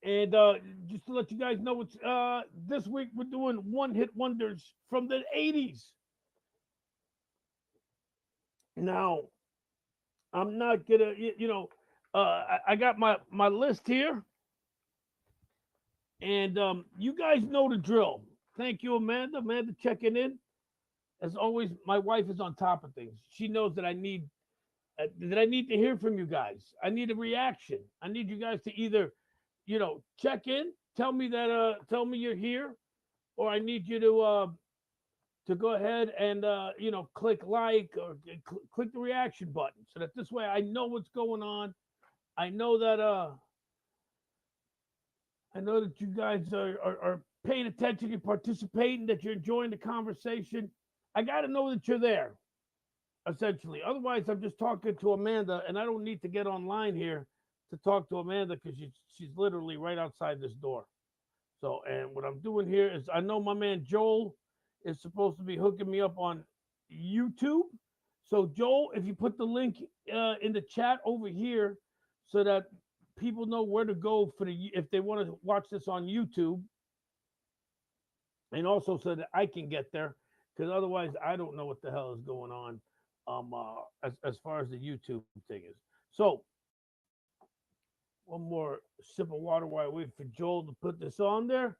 And just to let you guys know, it's this week we're doing one hit wonders from the 80s. Now, I'm not gonna, I got my list here, and you guys know the drill. Thank you, Amanda. Amanda checking in. As always, my wife is on top of things. She knows that I need to hear from you guys. I need a reaction. I need you guys to either, check in, tell me you're here, or I need you to go ahead and click like or click the reaction button so that this way I know what's going on. I know that you guys are paying attention, you're participating, that you're enjoying the conversation. I got to know that you're there, essentially. Otherwise, I'm just talking to Amanda, and I don't need to get online here to talk to Amanda because she's literally right outside this door. So, and what I'm doing here is I know my man Joel is supposed to be hooking me up on YouTube. So, Joel, if you put the link in the chat over here so that people know where to go for if they want to watch this on YouTube, and also so that I can get there, because otherwise I don't know what the hell is going on as far as the YouTube thing is. So, one more sip of water while I wait for Joel to put this on there.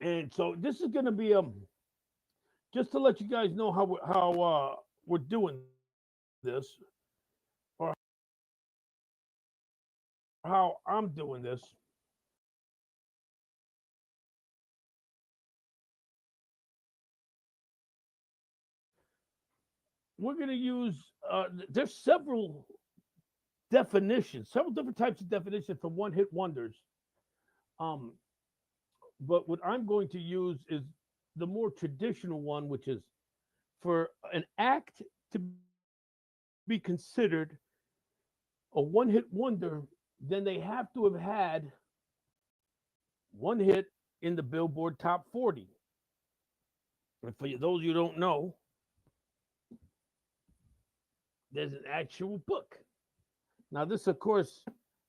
And so this is going to be just to let you guys know how we're doing this, or how I'm doing this. We're going to use there's several different types of definitions for one hit wonders. Um, but what I'm going to use is the more traditional one, which is for an act to be considered a one hit wonder, then they have to have had one hit in the Billboard Top 40. And for those you don't know, there's an actual book. Now, this, of course,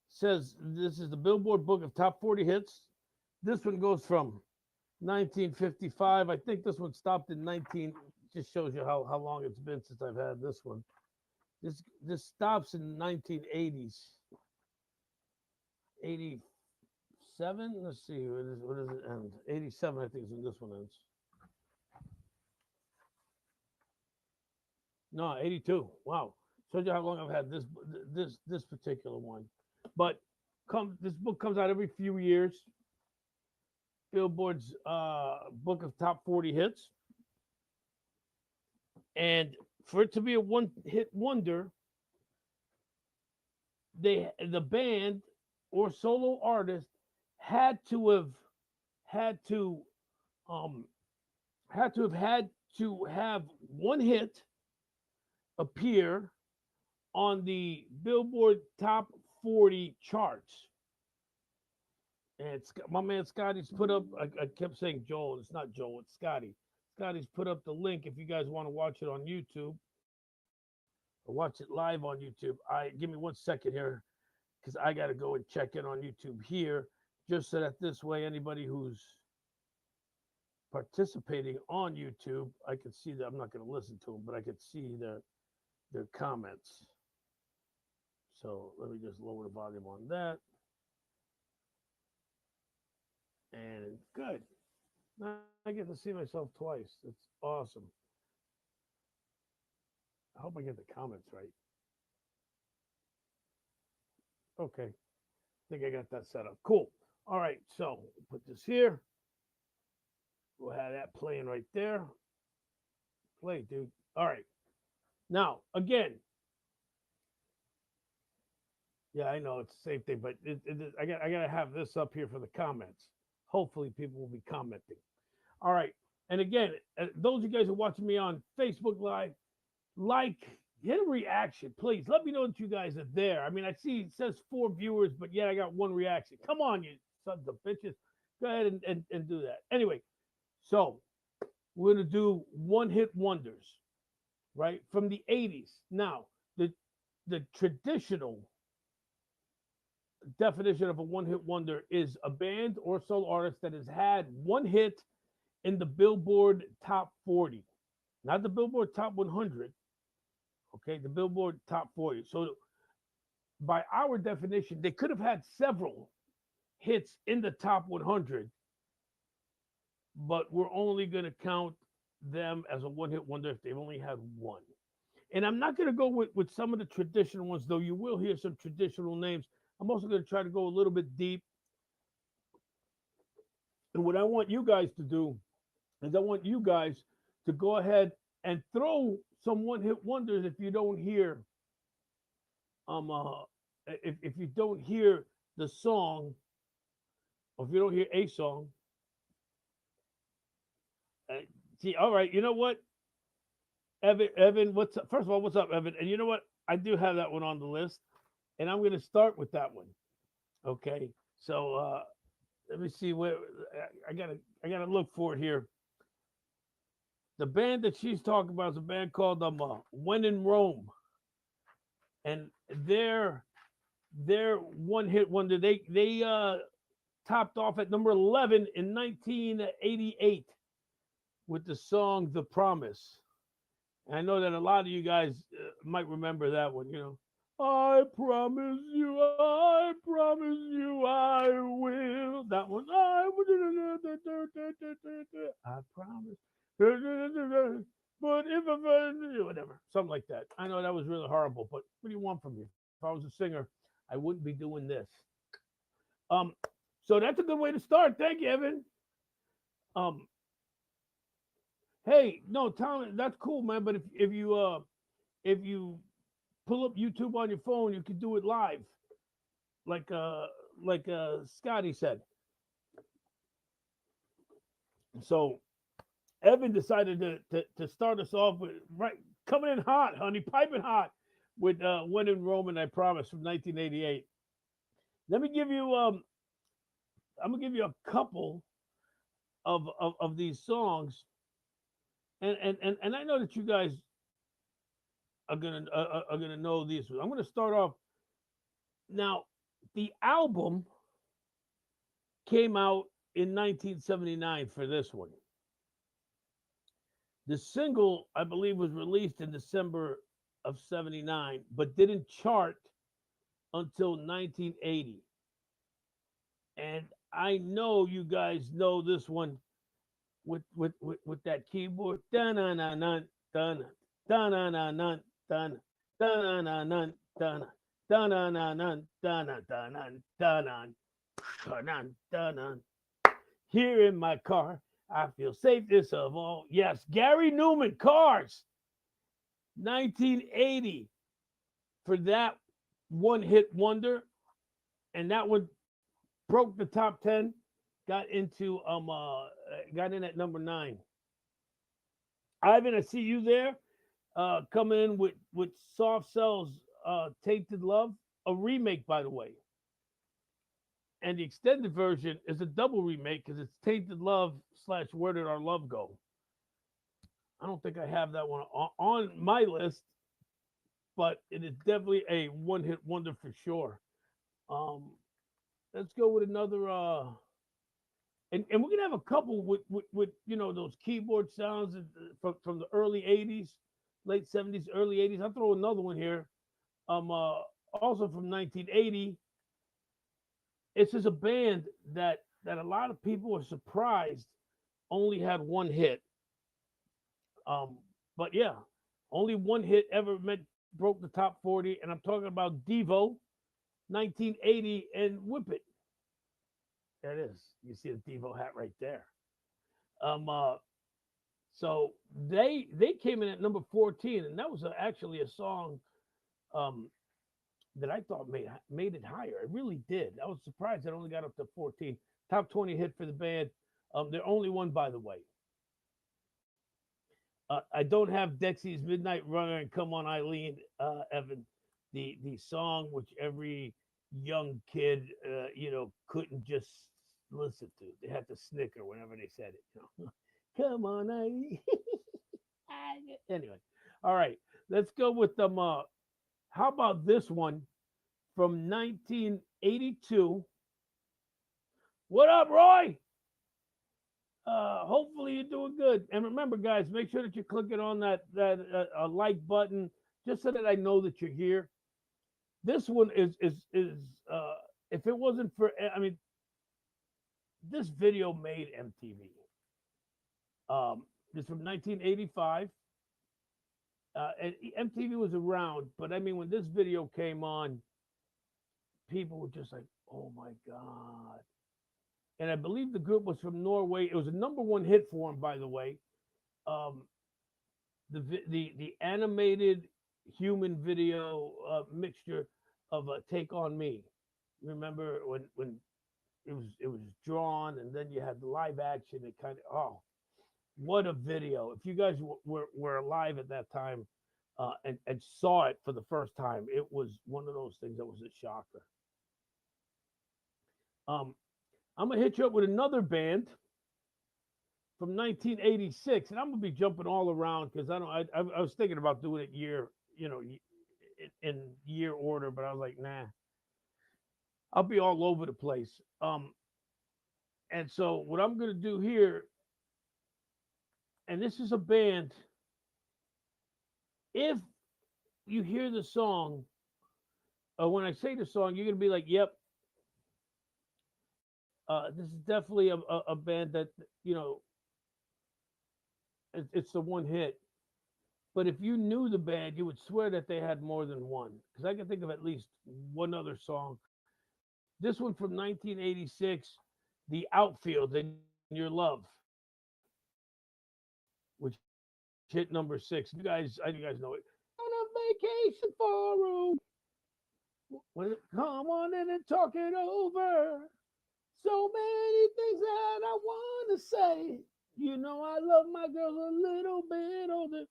says this is the Billboard Book of Top 40 Hits. This one goes from 1955. I think this one stopped in 19. Just shows you how long it's been since I've had this one. This stops in 1980s. 87. Let's see. What does it end? 87, I think, is when this one ends. No, 82. Wow. Shows you how long I've had this particular one. But this book comes out every few years. Billboard's book of top 40 hits. And for it to be a one hit wonder, the band or solo artist had to have had to um have one hit appear on the Billboard Top 40 charts. And my man Scotty's put up, I kept saying Joel, it's not Joel, it's Scotty. Scotty's put up the link if you guys want to watch it on YouTube or watch it live on YouTube. Give me 1 second here because I got to go and check in on YouTube here just so that this way anybody who's participating on YouTube, I can see that. I'm not going to listen to them, but I can see their comments. So let me just lower the volume on that. And good. Now I get to see myself twice. It's awesome. I hope I get the comments right. Okay. I think I got that set up. Cool. All right. So put this here. We'll have that playing right there. Play, dude. All right. Now, again, yeah, I know it's the same thing, but I got to have this up here for the comments. Hopefully, people will be commenting. All right. And again, those of you guys who are watching me on Facebook Live, hit a reaction, please. Let me know that you guys are there. I mean, I see it says 4 viewers, but yet I got 1 reaction. Come on, you sons of bitches. Go ahead and do that. Anyway, so we're going to do one hit wonders, right? From the 80s. Now, the traditional definition of a one-hit wonder is a band or solo artist that has had one hit in the Billboard Top 40, not the Billboard Top 100. Okay, the Billboard Top 40. So by our definition, they could have had several hits in the top 100, but we're only going to count them as a one-hit wonder if they've only had one. And I'm not going to go with some of the traditional ones, though you will hear some traditional names. I'm also going to try to go a little bit deep. And what I want you guys to do is I want you guys to go ahead and throw some one-hit wonders if you don't hear if you don't hear the song, or if you don't hear a song. Uh, See, all right, you know what, Evan, what's up? First of all, what's up, Evan? And you know what? I do have that one on the list, and I'm going to start with that one. Okay, so let me see where I gotta look for it here. The band that she's talking about is a band called When in Rome, and their one hit wonder. They topped off at number 11 in 1988 with the song "The Promise." And I know that a lot of you guys might remember that one. I promise you, I will. That one, I promise. But if I, whatever, something like that. I know that was really horrible, but what do you want from me? If I was a singer, I wouldn't be doing this. Um, so that's a good way to start. Thank you, Evan. Um, hey, no, Tom, that's cool, man. But if you pull up YouTube on your phone, you can do it live, like Scotty said. So Evan decided to start us off with right coming in hot, honey, piping hot with "When in Rome," I promise, from 1988. Let me give you I'm gonna give you a couple of these songs, and I know that you guys are gonna know these. I'm gonna start off now. The album came out in 1979 for this one. The single, I believe, was released in December of 79, but didn't chart until 1980. And I know you guys know this one with that keyboard. Dun na na dun dun na na dun dun na na dun dun na na dun dun dun dun dun. Here in my car, I feel safest of all. Yes, Gary Newman, Cars, 1980 for that one hit wonder. And that one broke the top 10, got in at number 9. Ivan, I see you there. Coming in with Soft Cell's Tainted Love, a remake, by the way. And the extended version is a double remake because it's Tainted Love slash Where Did Our Love Go? I don't think I have that one on my list, but it is definitely a one hit wonder for sure. Um, let's go with another. And we're gonna have a couple with those keyboard sounds from the early '80s, late '70s, early '80s. I'll throw another one here. Also from 1980. This is a band that a lot of people are surprised only had one hit. But yeah, only one hit ever broke the top 40, and I'm talking about Devo, 1980, and Whip It. There it is. You see the Devo hat right there. Um, uh, so they came in at number 14, and that was actually a song um, that I thought made it higher. It really did. I was surprised it only got up to 14. Top 20 hit for the band. Their only one, by the way. I don't have Dexy's Midnight Runner and Come On Eileen, Evan. The song which every young kid, couldn't just listen to. They had to snicker whenever they said it. Come on, Eileen. Anyway, all right. Let's go with them. How about this one from 1982. What up, Roy? Hopefully you're doing good. And remember, guys, make sure that you're clicking on that like button just so that I know that you're here. This one is if it wasn't for, I mean, this video made MTV. This from 1985. And MTV was around, but I mean, when this video came on, people were just like, "Oh my god!" And I believe the group was from Norway. It was a number one hit for them, by the way. Um, the animated human video mixture of "Take on Me." Remember when it was drawn, and then you had the live action. It kind of, oh, what a video! If you guys were alive at that time and saw it for the first time, it was one of those things that was a shocker. Um, I'm gonna hit you up with another band from 1986, and I'm gonna be jumping all around because I was thinking about doing it year, in year order, but I was like, nah, I'll be all over the place. And so what I'm gonna do here, and this is a band. If you hear the song, or when I say the song, you're gonna be like, "Yep, this is definitely a band that you know it's the one hit." But if you knew the band, you would swear that they had more than one, because I can think of at least one other song. This one from 1986, "The Outfield" and "Your Love," which hit number 6. You guys know it. On a vacation for come on in and talk it over. So many things that I want to say. You know I love my girl a little bit older.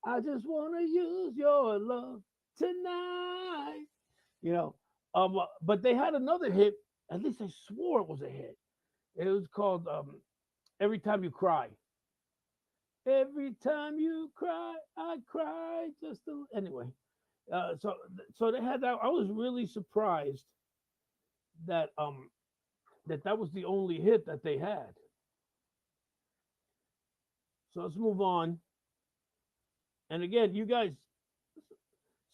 I just want to use your love tonight. You know, but they had another hit. At least I swore it was a hit. It was called "Every Time You Cry." Every time you cry, I cry just a, anyway. So they had that. I was really surprised that that was the only hit that they had. So let's move on. And again, you guys,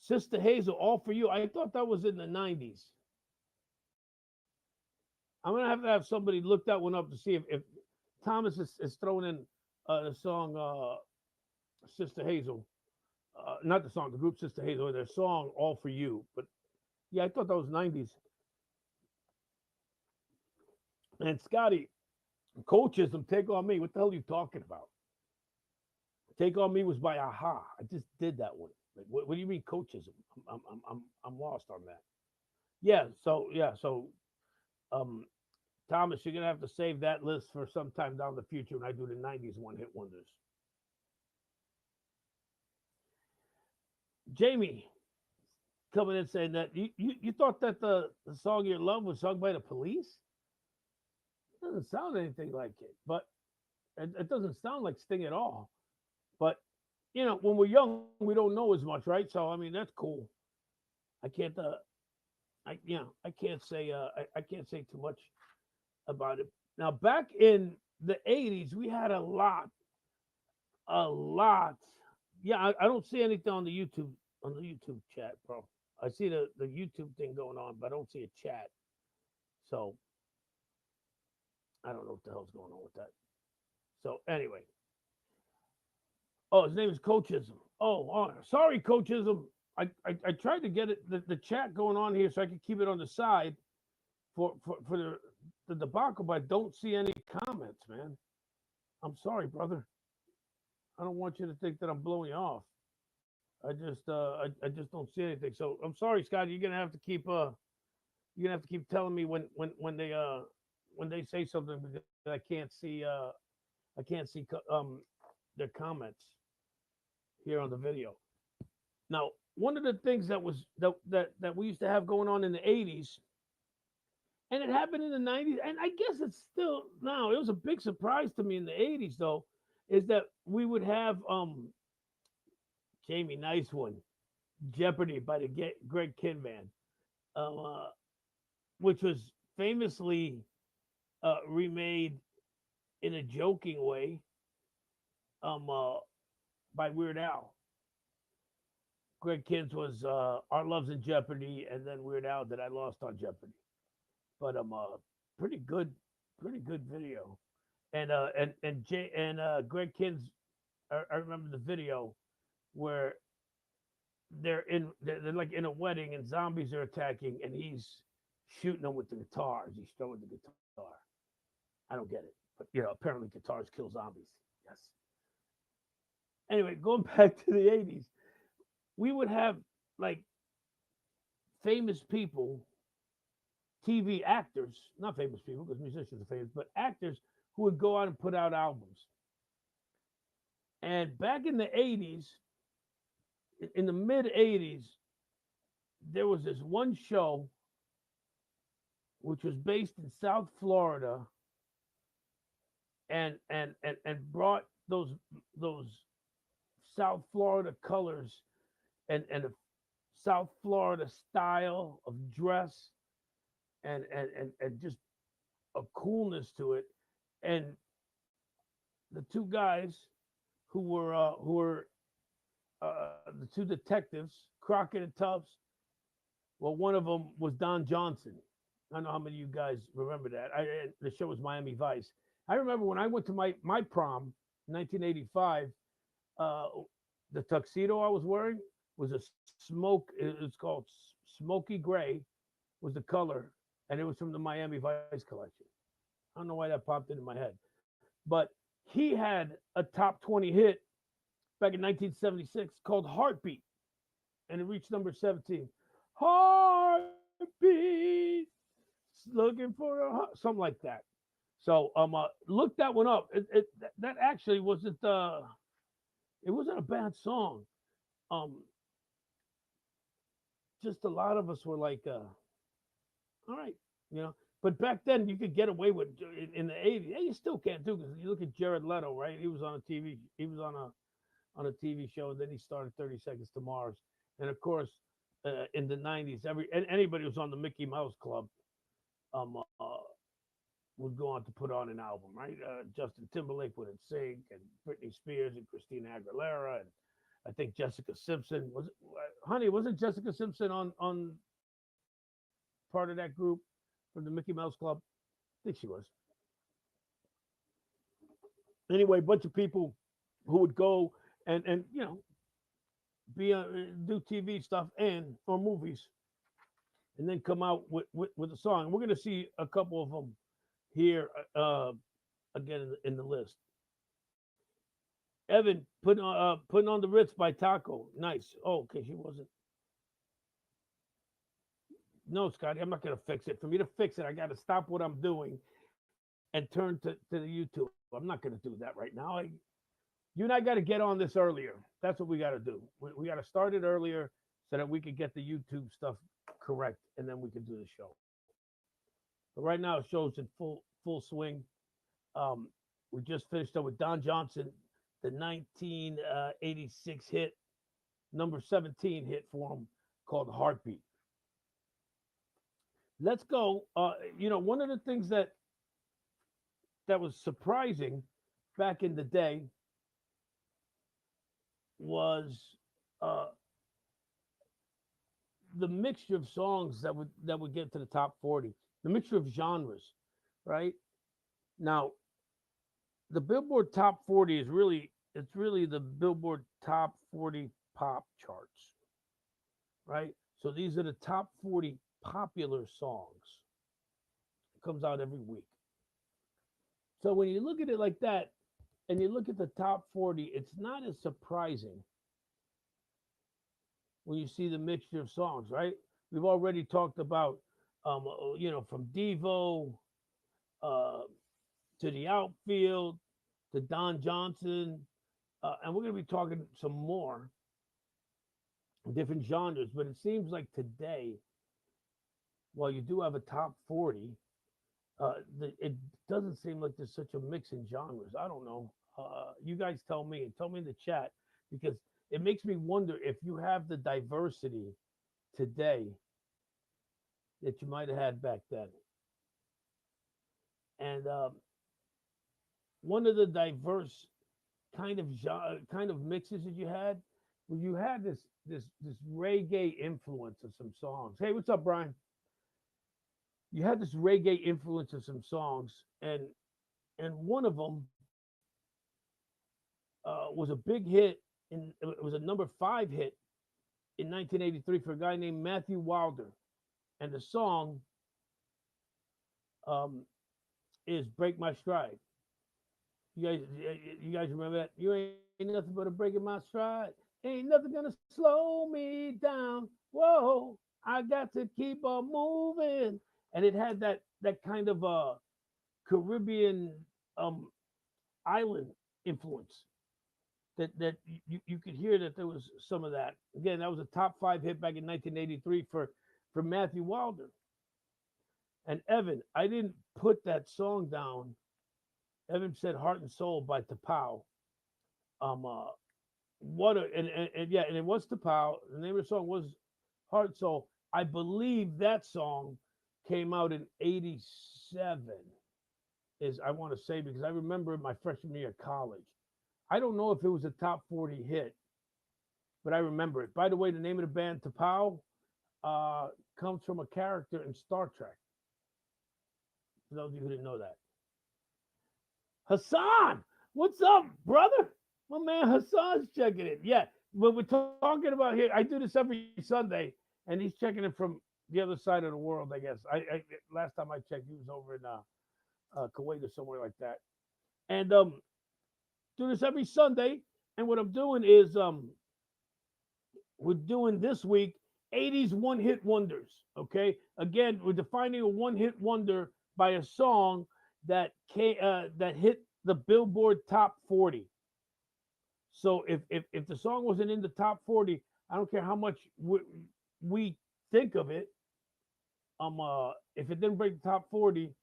Sister Hazel, "All for You." I thought that was in the 90s. I'm gonna have somebody look that one up to see if Thomas is throwing in the song Sister Hazel. Not the song, the group Sister Hazel, their song "All for You." But yeah, I thought that was 90s. And Scotty, "Coachism," "Take on Me." What the hell are you talking about? "Take on Me" was by Aha. I just did that one. Like, what do you mean coachism? I'm lost on that. So um, Thomas, you're gonna have to save that list for sometime down the future when I do the '90s one hit wonders. Jamie coming in saying that you thought that the song "Your Love" was sung by the Police. It doesn't sound anything like it, but it doesn't sound like Sting at all. But when we're young, we don't know as much, right? So I mean, that's cool. I can't I can't say too much about it. Now, back in the '80s, we had a lot. Yeah, I don't see anything on the YouTube chat, bro. I see the YouTube thing going on, but I don't see a chat. So I don't know what the hell's going on with that. So anyway, oh, his name is Coachism. Oh, sorry, Coachism. I tried to get the chat going on here so I could keep it on the side for the debacle, but I don't see any comments, man. I'm sorry, brother. I don't want you to think that I'm blowing you off. I just don't see anything. So I'm sorry, Scott. You're gonna have to keep telling me when they say something because I can't see their comments here on the video. Now, one of the things that we used to have going on in the '80s, and it happened in the '90s, and I guess it's still now. It was a big surprise to me in the '80s, though, is that we would have Jamie, nice one, "Jeopardy" by the Greg Kinman. uh, which was famously remade in a joking way um, uh, by Weird Al. Greg Kins was Our Love's in Jeopardy, and then Weird Al that I lost on Jeopardy. But pretty good, pretty good video. And Greg Kins, I remember the video where they're like in a wedding and zombies are attacking and he's shooting them with the guitars. He's throwing the guitar. I don't get it, but apparently guitars kill zombies. Yes. Anyway, going back to the '80s, we would have like famous people, TV actors, not famous people because musicians are famous, but actors who would go out and put out albums. And back in the '80s, in the mid '80s, there was this one show which was based in South Florida and brought those South Florida colors and a South Florida style of dress and just a coolness to it. And the two guys who were the two detectives, Crockett and Tubbs. Well, one of them was Don Johnson. I don't know how many of you guys remember that. The show was Miami Vice. I remember when I went to my prom in 1985, uh, the tuxedo I was wearing was a smoke. It's called smoky gray, was the color, and it was from the Miami Vice collection. I don't know why that popped into my head, but he had a top 20 hit back in 1976 called Heartbeat, and it reached number 17. Heartbeat, looking for something like that. So look that one up. That actually wasn't it wasn't a bad song. Um, just a lot of us were like, all right, you know. But back then, you could get away with in the '80s. Yeah, you still can't do because you look at Jared Leto, right? He was on a TV. He was on a TV show, and then he started 30 Seconds to Mars. And of course, in the '90s, anybody who was on the Mickey Mouse Club um, uh, would go on to put on an album, right? Justin Timberlake would sing, and Britney Spears and Christina Aguilera, and I think Jessica Simpson was. Honey, wasn't Jessica Simpson on part of that group from the Mickey Mouse Club? I think she was. Anyway, a bunch of people who would go and be do TV stuff and or movies, and then come out with a song. We're gonna see a couple of them here again in the list. Evan putting on the Ritz by Taco. Nice. Oh, okay, she wasn't. No, Scotty, I'm not gonna fix it. For me to fix it, I got to stop what I'm doing and turn to the YouTube. I'm not gonna do that right now. You and I got to get on this earlier. That's what we got to do. We got to start it earlier so that we could get the YouTube stuff correct, and then we can do the show. But right now, the show's in full swing. Um, we just finished up with Don Johnson, the 1986 hit, number 17 hit for him called Heartbeat. Let's go. One of the things that was surprising back in the day was uh, the mixture of songs that would get to the top 40, the mixture of genres, right? Now, the Billboard Top 40 it's really the Billboard Top 40 pop charts, right? So these are the top 40 popular songs. It comes out every week. So when you look at it like that, and you look at the top 40, it's not as surprising when you see the mixture of songs, right? We've already talked about, from Devo uh, to the outfield to Don Johnson, and we're going to be talking some more different genres. But it seems like today, while you do have a top 40, it doesn't seem like there's such a mix in genres. I don't know. You guys tell me and tell me in the chat because it makes me wonder if you have the diversity today that you might have had back then. And one of the diverse kind of mixes that you had was you had this reggae influence of some songs. Hey, what's up, Brian? You had this reggae influence of some songs, and one of them was a big hit. It was a number five hit in 1983 for a guy named Matthew Wilder, and the song um, is "Break My Stride." You guys remember that? You ain't nothing but a breaking my stride. Ain't nothing gonna slow me down. Whoa, I got to keep on moving. And it had that kind of Caribbean um, island influence. That you could hear that there was some of that. Again, that was a top five hit back in 1983 for Matthew Wilder. And Evan, I didn't put that song down. Evan said "Heart and Soul" by Tapao. Um, uh, what a and yeah, and it was Tapao. The name of the song was "Heart and Soul." I believe that song came out in '87. Is I want to say because I remember my freshman year of college. I don't know if it was a top 40 hit, but I remember it. By the way, the name of the band Tapao uh, comes from a character in Star Trek. For those of you who didn't know that, Hassan, what's up, brother? My man Hassan's checking it. Yeah, what we're talking about here, I do this every Sunday, and he's checking it from the other side of the world. I guess. Last time I checked, he was over in Kuwait or somewhere like that. And do this every Sunday. And what I'm doing is we're doing this week 80s one hit wonders. Okay. Again, we're defining a one hit wonder by a song that hit the Billboard Top 40. So if the song wasn't in the top 40, I don't care how much we think of it. If it didn't break the top 40,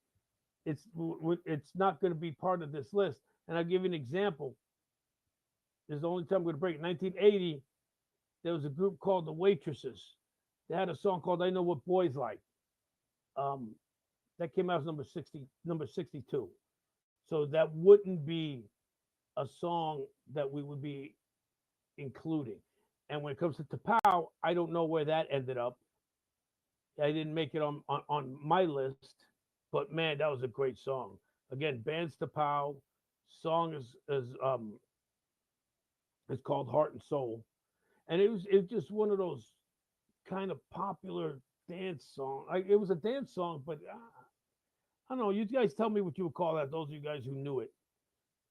it's not going to be part of this list. And I'll give you an example. This is the only time I'm going to break it. 1980, there was a group called the Waitresses. They had a song called "I Know What Boys Like." Um, that came out as number 62. So that wouldn't be a song that we would be including. And when it comes to Tapau, I don't know where that ended up. I didn't make it on my list, but man, that was a great song. Again, Bands Tapau. Song is it's called Heart and Soul, and it was just one of those kind of popular dance song. Like it was a dance song, but I don't know. You guys tell me what you would call that. Those of you guys who knew it.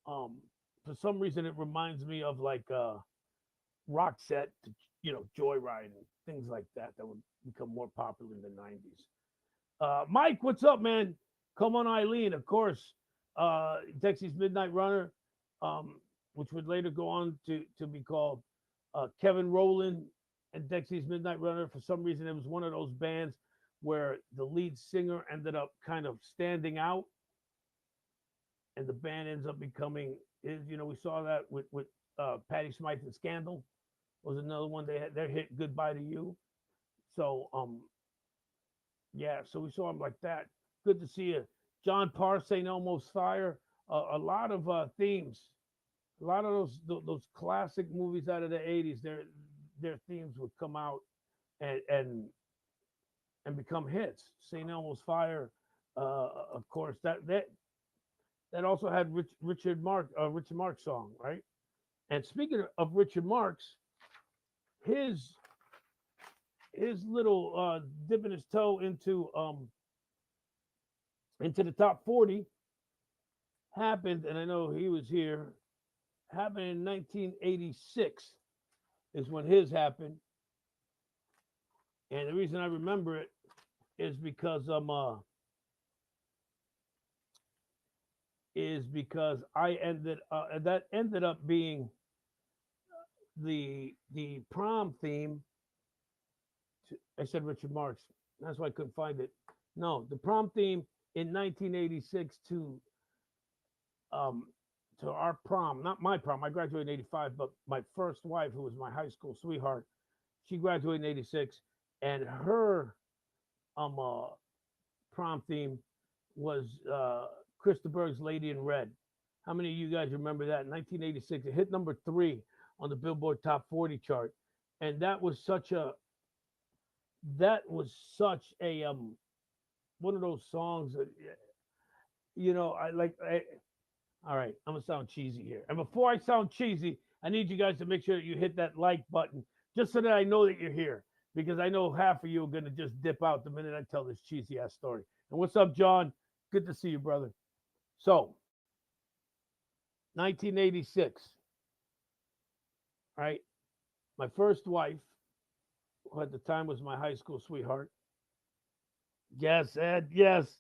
Um, for some reason, it reminds me of like rock set, Joyride and things like that would become more popular in the '90s. Mike, what's up, man? Come on, Eileen, of course. Dexy's Midnight Runner, um, which would later go on to be called Kevin Rowland and Dexy's Midnight Runner. For some reason, it was one of those bands where the lead singer ended up kind of standing out, and the band ends up becoming. We saw that with Patty Smythe and Scandal was another one. They had their hit "Goodbye to You." So yeah, so we saw him like that. Good to see you, John Parr saying "Almost Fire." A lot of themes, a lot of those classic movies out of the '80s. Their themes would come out and and become hits. St. Elmo's Fire, of course. That also had Richard Marx song, right? And speaking of Richard Marx, his his little dipping his toe into the top 40 happened, and I know he was here. Happened in 1986 is when his happened, and the reason I remember it is because I ended that ended up being the prom theme. I said Richard Marx. That's why I couldn't find it. No, the prom theme in 1986 um to our prom, not my prom. I graduated in '85, but my first wife, who was my high school sweetheart, she graduated in '86, and her uh, prom theme was Christopher's Lady in Red. How many of you guys remember that? In 1986, it hit number 3 on the Billboard Top 40 chart, and that was such a one of those songs that I like. All right, I'm gonna sound cheesy here, and before I sound cheesy, I need you guys to make sure that you hit that like button just so that I know that you're here, because I know half of you are gonna just dip out the minute I tell this cheesy ass story. And what's up, John? Good to see you, brother. So, 1986, right? My first wife, who at the time was my high school sweetheart. Yes, Ed. Yes,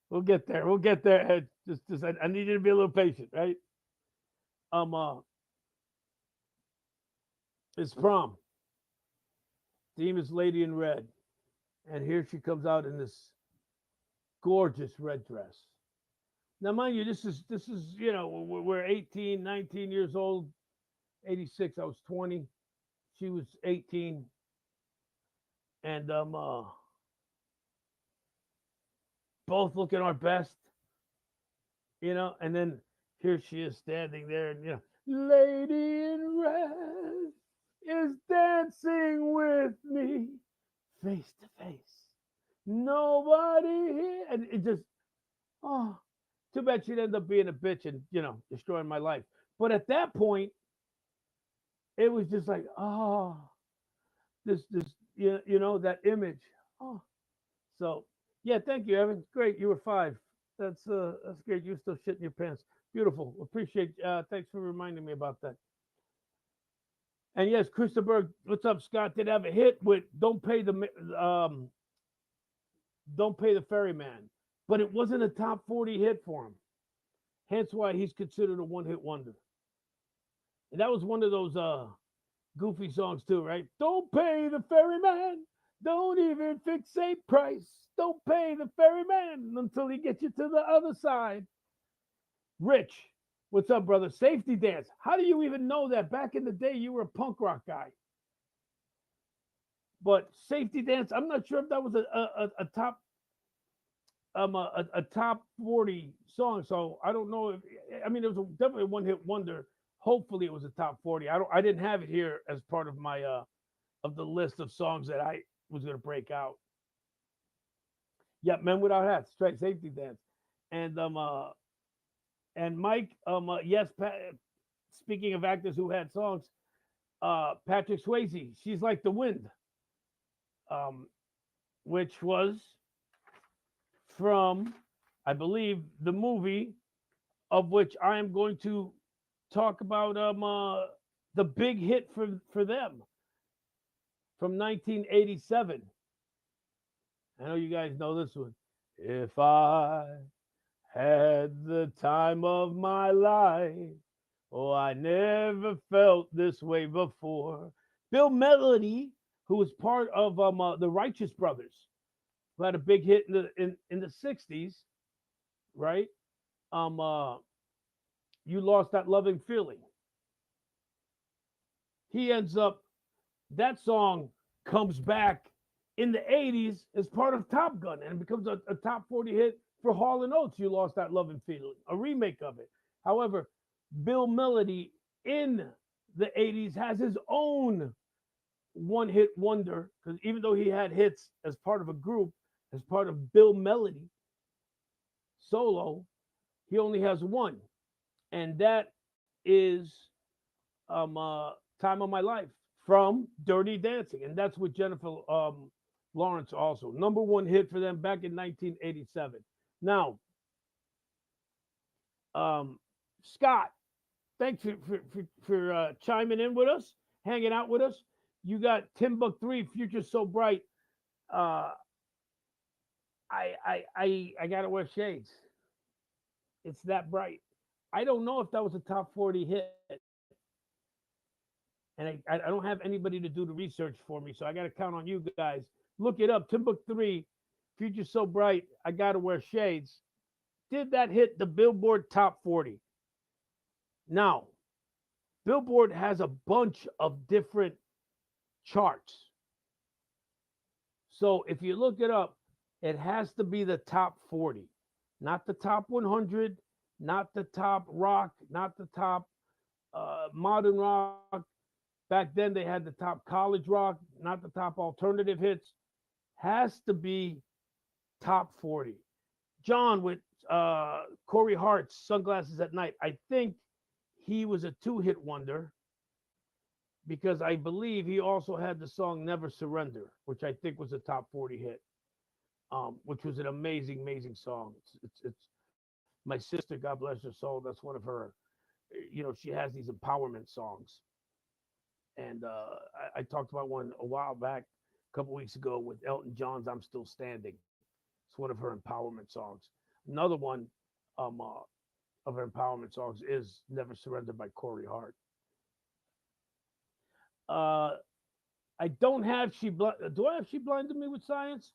we'll get there. We'll get there, Ed. I need you to be a little patient, right? Um, uh, it's prom. Theme is Lady in Red, and here she comes out in this gorgeous red dress. Now, mind you, this is we're 18, 19 years old. 86, I was 20. She was 18, and both looking our best, and then here she is standing there, and Lady in Red is dancing with me face to face. Nobody here, and it just oh, too bad she'd end up being a bitch and destroying my life. But at that point, it was just like this that image. Oh, so yeah, thank you, Evan. Great, you were 5. That's great. You're still shitting your pants. Beautiful. Appreciate. Thanks for reminding me about that. And yes, Christopher, what's up, Scott? Did have a hit with "Don't Pay the Ferryman," but it wasn't a top 40 hit for him. Hence why he's considered a one-hit wonder. And that was one of those goofy songs too, right? Don't pay the ferryman. Don't even fix a price. Don't pay the ferryman until he gets you to the other side. Rich, what's up, brother? Safety Dance. How do you even know that? Back in the day, you were a punk rock guy. But Safety Dance, I'm not sure if that was a top a top 40 song. So I don't know if I mean it was definitely a one hit wonder. Hopefully it was a top 40. I didn't have it here as part of my of the list of songs that I was gonna break out. Yeah, Men Without Hats, straight Safety Dance. And and Mike, yes, speaking of actors who had songs, Patrick Swayze, She's Like the Wind, um, which was from, I believe, the movie of which I am going to talk about the big hit for them from 1987. I know you guys know this one. If I had the time of my life, oh, I never felt this way before. Bill Melody, who was part of the Righteous Brothers, who had a big hit in the 60s, right? Um, uh, you lost that loving feeling. He ends up that song comes back in the 80s as part of Top Gun and becomes a top 40 hit for Hall and Oates. You lost that loving feeling, a remake of it. However, Bill Melody in the 80s has his own one hit wonder because even though he had hits as part of a group, as part of Bill Melody solo, he only has one, and that is Time of My Life from Dirty Dancing, and that's with Jennifer Lawrence also. Number one hit for them back in 1987. Now, Scott, thanks for chiming in with us, hanging out with us. You got Timbuk3, Future So Bright. Uh, I gotta wear shades. It's that bright. I don't know if that was a top 40 hit. And I don't have anybody to do the research for me, so I got to count on you guys. Look it up. Timbuk3, Future So Bright, I got to wear shades. Did that hit the Billboard Top 40? Now, Billboard has a bunch of different charts. So if you look it up, it has to be the top 40, not the top 100, not the top rock, not the top modern rock. Back then, they had the top college rock, not the top alternative hits. Has to be top 40. John with Corey Hart's Sunglasses at Night. I think he was a two-hit wonder because I believe he also had the song Never Surrender, which I think was a top 40 hit, which was an amazing, amazing song. It's my sister, God bless her soul. That's one of her, she has these empowerment songs. And I talked about one a while back, a couple weeks ago with Elton John's I'm Still Standing. It's one of her empowerment songs. Another one of her empowerment songs is Never Surrender by Corey Hart. Uh, I don't have Do I have She Blinded Me with Science?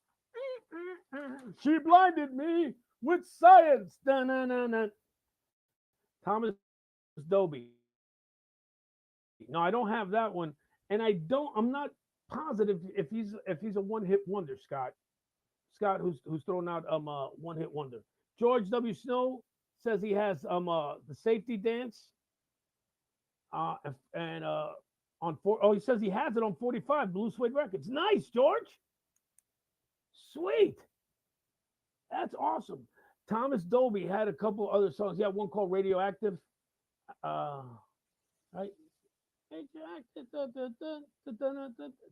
She blinded me with science. Da-na-na-na. Thomas Dolby. No, I don't have that one, and I'm not positive if he's a one hit wonder. Scott, who's thrown out one hit wonder. George W. Snow says he has the Safety Dance and on four. Oh, he says he has it on 45 Blue Suede Records. Nice, George. Sweet. That's awesome. Thomas Dolby had a couple other songs. He had one called Radioactive. Uh, right?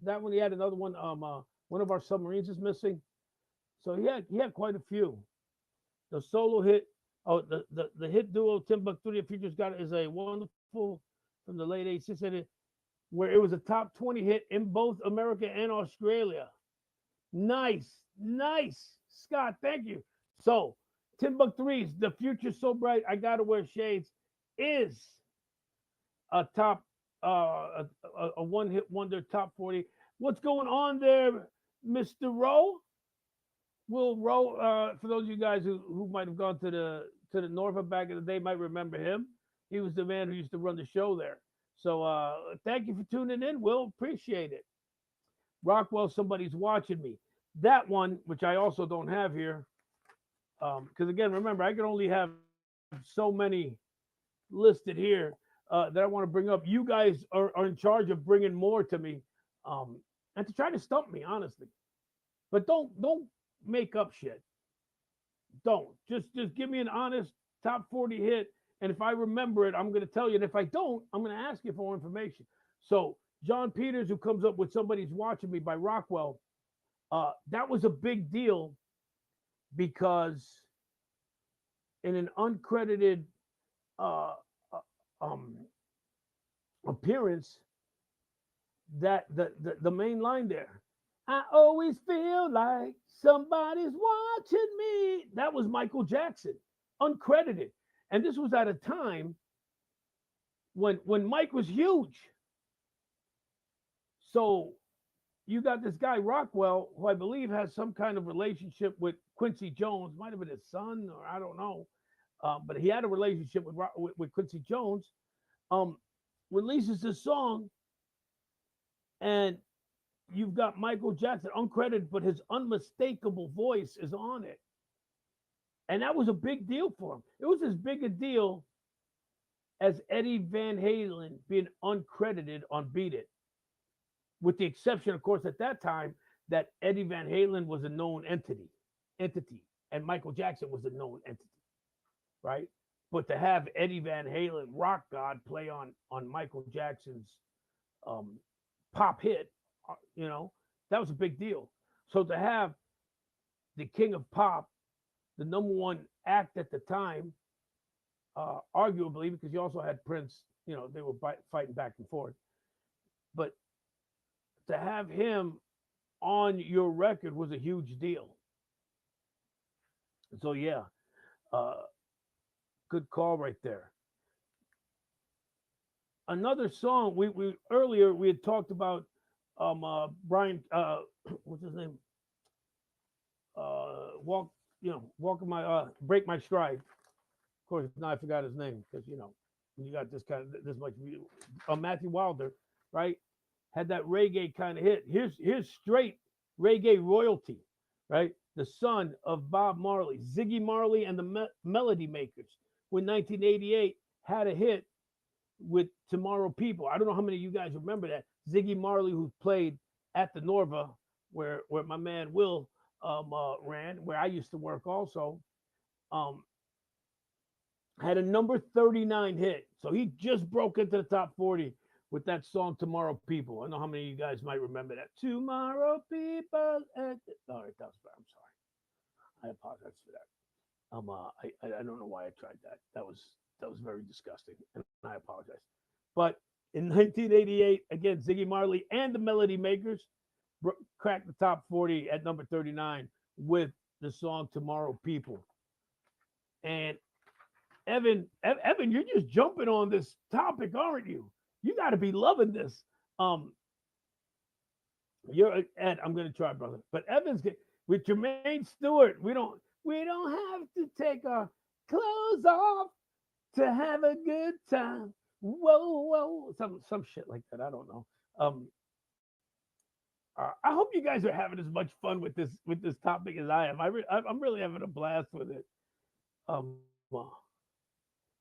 That one. He had another one. One of our submarines is missing. So he had quite a few. The solo hit. Oh, the hit duo Timbuktu the Futures Got is a wonderful from the late 80s, where it was a top 20 hit in both America and Australia. Nice, nice, Scott. Thank you. So Timbuktu's The Future So Bright I Gotta Wear Shades is a top a one hit wonder top 40. What's going on there, Mr. Rowe? Will Rowe, for those of you guys who might have gone to the Norfolk back in the day, might remember him. He was the man who used to run the show there. So thank you for tuning in. Will appreciate it. Rockwell, somebody's watching me. That one, which I also don't have here, because again, remember, I can only have so many listed here that I want to bring up. You guys are in charge of bringing more to me, and to try to stump me, honestly. But don't make up shit. Don't just give me an honest top 40 hit, and if I remember it, I'm going to tell you. And if I don't, I'm going to ask you for more information. So John Peters, who comes up with "Somebody's Watching Me" by Rockwell, that was a big deal because in an uncredited uh, uh, um, appearance, that the main line there, I always feel like somebody's watching me. That was Michael Jackson, uncredited, and this was at a time when Mike was huge. So you got this guy Rockwell, who I believe has some kind of relationship with Quincy Jones, might have been his son, or I don't know, but he had a relationship with Quincy Jones. Um, Releases this song, and you've got Michael Jackson uncredited, but his unmistakable voice is on it, and that was a big deal for him. It was as big a deal as Eddie Van Halen being uncredited on "Beat It," with the exception, of course, at that time that Eddie Van Halen was a known entity, and Michael Jackson was a known entity, right? But to have Eddie Van Halen, rock god, play on Michael Jackson's um, pop hit, that was a big deal. So to have the king of pop, the number one act at the time, arguably, because you also had Prince, they were fighting back and forth, but to have him on your record was a huge deal. So yeah, uh, good call right there. Another song we earlier we had talked about Brian what's his name, walk walking my break my stride. Of course, now I forgot his name because when you got this kind of this much Matthew Wilder, right? Had that reggae kind of hit. Here's straight reggae royalty, right? the son of Bob Marley. Ziggy Marley and the Melody Makers, when 1988 had a hit with Tomorrow People. I don't know how many of you guys remember that. Ziggy Marley, who played at the Norva, where my man Will ran, where I used to work also, um, had a number 39 hit. So he just broke into the top 40 with that song Tomorrow People. I don't know how many of you guys might remember that. Tomorrow People. All right, I'm sorry. I apologize for that. I don't know why I tried that. That was very disgusting, and I apologize. But in 1988, again, Ziggy Marley and the Melody Makers cracked the top 40 at number 39 with the song Tomorrow People. And Evan, you're just jumping on this topic, aren't you? You got to be loving this. You're Ed. I'm gonna try, brother. But Evan's with Jermaine Stewart. We don't have to take our clothes off to have a good time. Whoa, whoa, some shit like that. I don't know. I hope you guys are having as much fun with this topic as I am. I'm really having a blast with it. Um,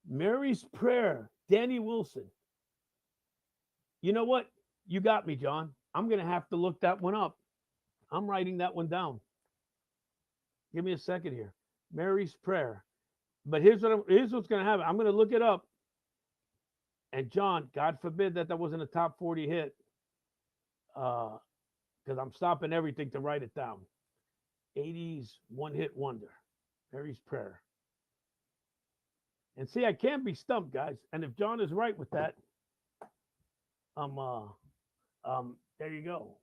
Mary's Prayer, Danny Wilson. You know what? You got me, John. I'm gonna have to look that one up. I'm writing that one down. Give me a second here. Mary's Prayer. But here's what's gonna happen. I'm gonna look it up. And John, God forbid that wasn't a top 40 hit. Because I'm stopping everything to write it down. 80s one hit wonder. Mary's Prayer. And see, I can't be stumped, guys. And if John is right with that, there you go.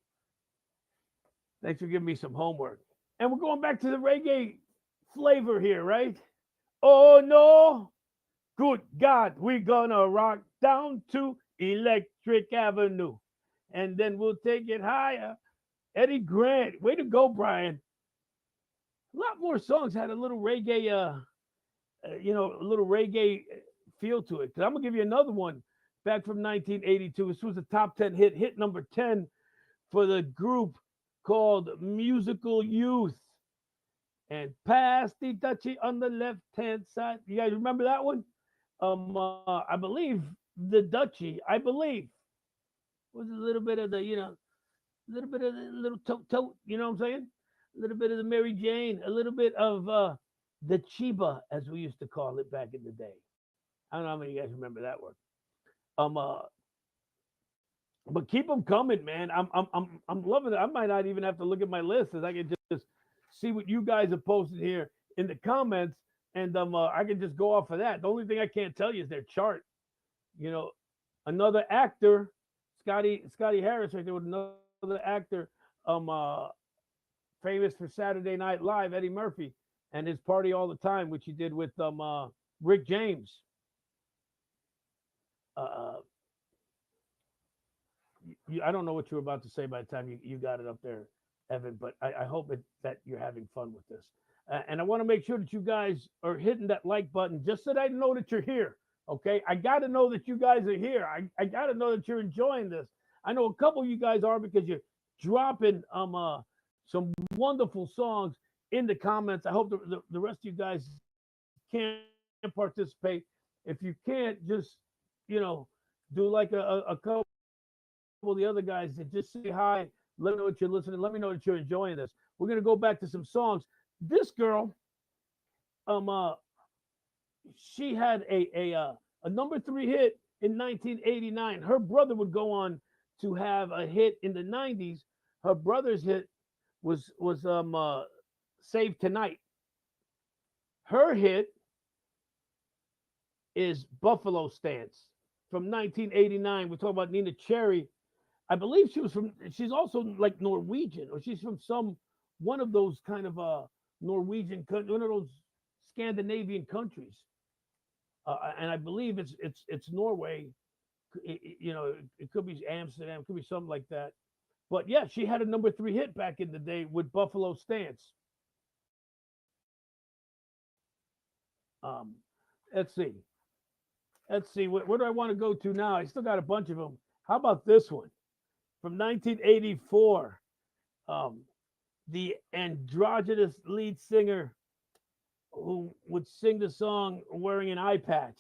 Thanks for giving me some homework. And we're going back to the reggae flavor here, right? Oh no, good God, we're gonna rock down to Electric Avenue, and then we'll take it higher. Eddie Grant, way to go, Brian. A lot more songs had a little reggae, a little reggae feel to it. Because I'm gonna give you another one back from 1982. This was a top 10 hit number 10 for the group called Musical Youth. And Pass the Dutchie on the left hand side. You guys remember that one? I believe the Dutchie, was a little bit of the, a little bit of the little tote, you know what I'm saying? A little bit of the Mary Jane, a little bit of the Chiba, as we used to call it back in the day. I don't know how many of you guys remember that one. Um, uh, but keep them coming, man. I'm loving it. I might not even have to look at my list, as I can just see what you guys have posted here in the comments, and I can just go off of that. The only thing I can't tell you is their chart. You know, another actor, Scotty Harris, right there with another actor, famous for Saturday Night Live, Eddie Murphy, and his Party All the Time, which he did with Rick James. I don't know what you were about to say by the time you got it up there, Evan, but I hope that you're having fun with this. And I want to make sure that you guys are hitting that like button just so that I know that you're here. Okay. I got to know that you guys are here. I got to know that you're enjoying this. I know a couple of you guys are, because you're dropping some wonderful songs in the comments. I hope the rest of you guys can participate. If you can't, just, do like a couple of the other guys that just say hi. Let me know what you're listening. Let me know that you're enjoying this. We're going to go back to some songs. This girl, she had a number 3 hit in 1989. Her brother would go on to have a hit in the 90s. Her brother's hit was Save Tonight. Her hit is Buffalo Stance from 1989. We're talking about Nina Cherry. I believe she's also like Norwegian, or she's from one of those kind of Norwegian, one of those Scandinavian countries. And I believe it's Norway. It could be Amsterdam, it could be something like that. But yeah, she had a number 3 hit back in the day with Buffalo Stance. Let's see. Where do I want to go to now? I still got a bunch of them. How about this one from 1984? the androgynous lead singer who would sing the song wearing an eye patch.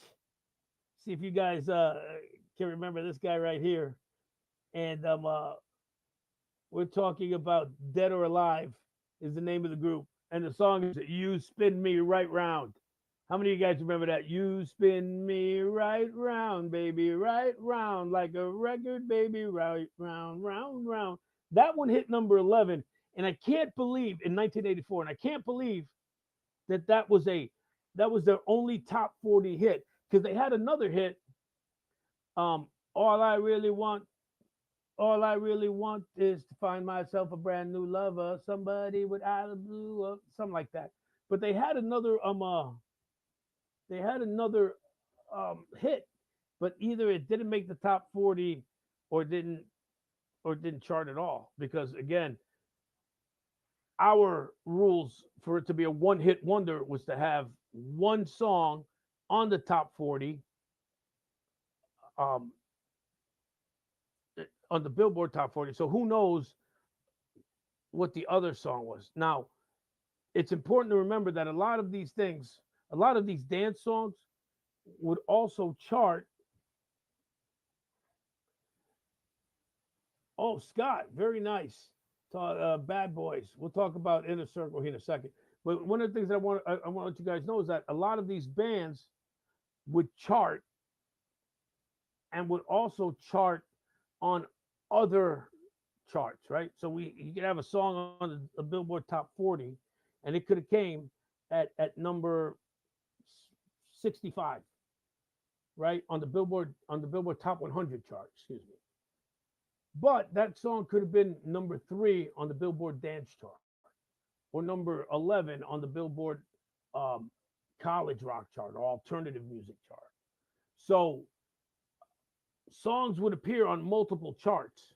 See if you guys can remember this guy right here. And we're talking about Dead or Alive is the name of the group. And the song is You Spin Me Right Round. How many of you guys remember that? You spin me right round, baby, right round, like a record, baby, right round, round, round. That one hit number 11. And I can't believe in 1984, and I can't believe that that was their only top 40 hit because they had another hit. All I really want all I really want is to find myself a brand new lover, somebody with out of blue, or something like that. But they had another hit, but either it didn't make the top 40 or didn't chart at all. Because again, our rules for it to be a one hit wonder was to have one song on the top 40, um, on the Billboard top 40. So who knows what the other song was. Now, it's important to remember that a lot of these things, a lot of these dance songs would also chart. Oh, Scott, very nice. Bad Boys. We'll talk about Inner Circle here in a second. But one of the things that I want to let you guys know is that a lot of these bands would chart and would also chart on other charts, right? So you could have a song on the Billboard Top 40, and it could have came at number 65, right, on the Billboard Top 100 chart. Excuse me. But that song could have been number 3 on the Billboard Dance chart, or number 11 on the Billboard um, College Rock chart or Alternative Music chart. So songs would appear on multiple charts.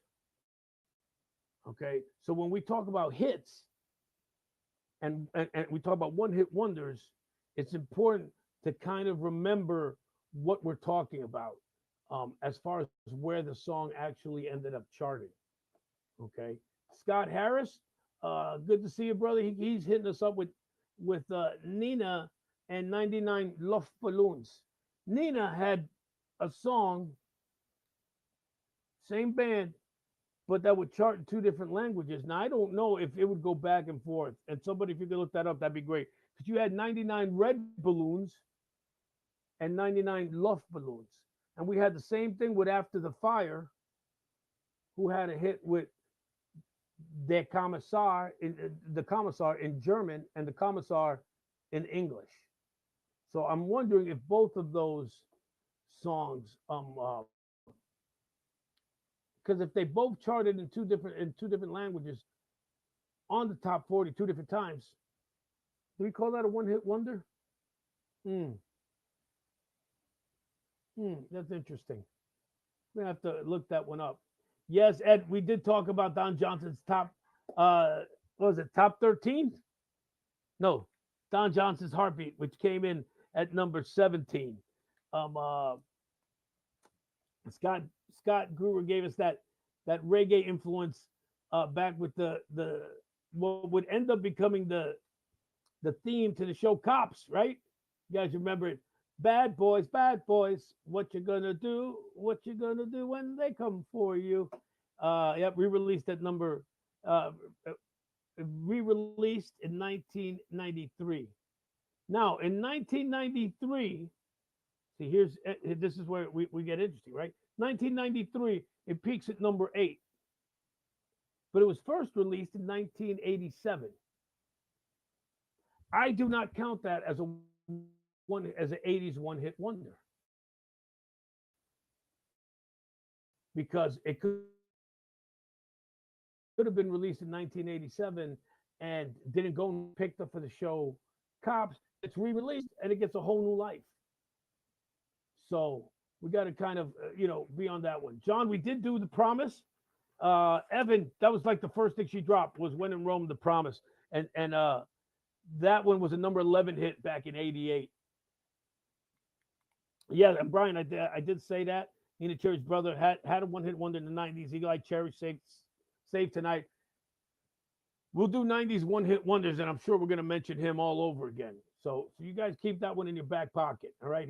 Okay, so when we talk about hits and we talk about one hit wonders, it's important to kind of remember what we're talking about as far as where the song actually ended up charting. Okay, Scott Harris, good to see you, brother. He's hitting us up with Nina and 99 Love Balloons. Nina had a song, same band, but that would chart in 2 different languages. Now I don't know if it would go back and forth. And somebody, if you could look that up, that'd be great. Because you had 99 red balloons and 99 love balloons, and we had the same thing with After the Fire, who had a hit with Der Kommissar in the Commissar in German and the Kommissar in English. So I'm wondering if both of those songs, because if they both charted in two different languages on the top 40 2 different times, do we call that a one hit wonder? Hmm. That's interesting. We have to look that one up. Yes, Ed, we did talk about Don Johnson's top. What was it? Top 13? No, Don Johnson's Heartbeat, which came in at number 17. Um, uh, Scott Scott Gruber gave us that reggae influence back with the what would end up becoming the theme to the show Cops, right? You guys remember it? Bad boys, what you gonna do? What you gonna do when they come for you? Yep, re-released at number uh, re-released in 1993. Now, in 1993, see, this is where we get interesting, right? 1993, it peaks at number 8, but it was first released in 1987. I do not count that as an 80s one hit wonder because it could have been released in 1987 and didn't go and picked up for the show Cops. It's re-released and it gets a whole new life. So we got to kind of be on that one. John, we did do The Promise. Evan, that was like the first thing she dropped was When in Rome, The Promise, and that one was a number 11 hit back in '88. Yeah, and Brian, I did say that. Nina Cherry's brother had a one hit wonder in the '90s. He like Cherry Save Tonight. we'll do 90s one hit wonders, and I'm sure we're going to mention him all over again. So you guys keep that one in your back pocket. All right.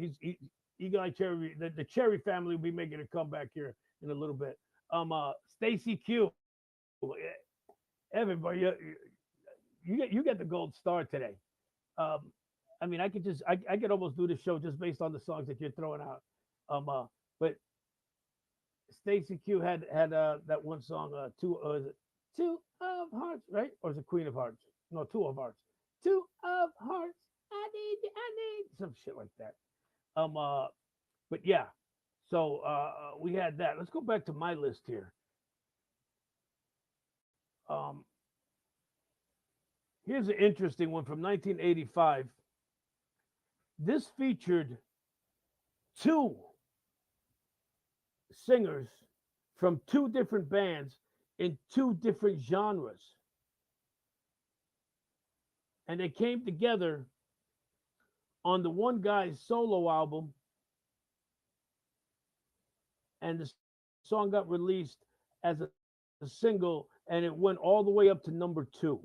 Eagle Eye Cherry, the Cherry family will be making a comeback here in a little bit. Stacy Q. Everybody, you get the gold star today. Um, I mean, I could almost do the show just based on the songs that you're throwing out. But Stacy Q had that one song, is it Two of Hearts, right? Or is it Queen of Hearts? No, Two of Hearts. Two of Hearts. I need some shit like that. Um, uh, but yeah, so we had that. Let's go back to my list here. Um, Here's an interesting one from 1985. This featured two singers from two different bands in two different genres. And they came together on the one guy's solo album, and the song got released as a single, and it went all the way up to number 2.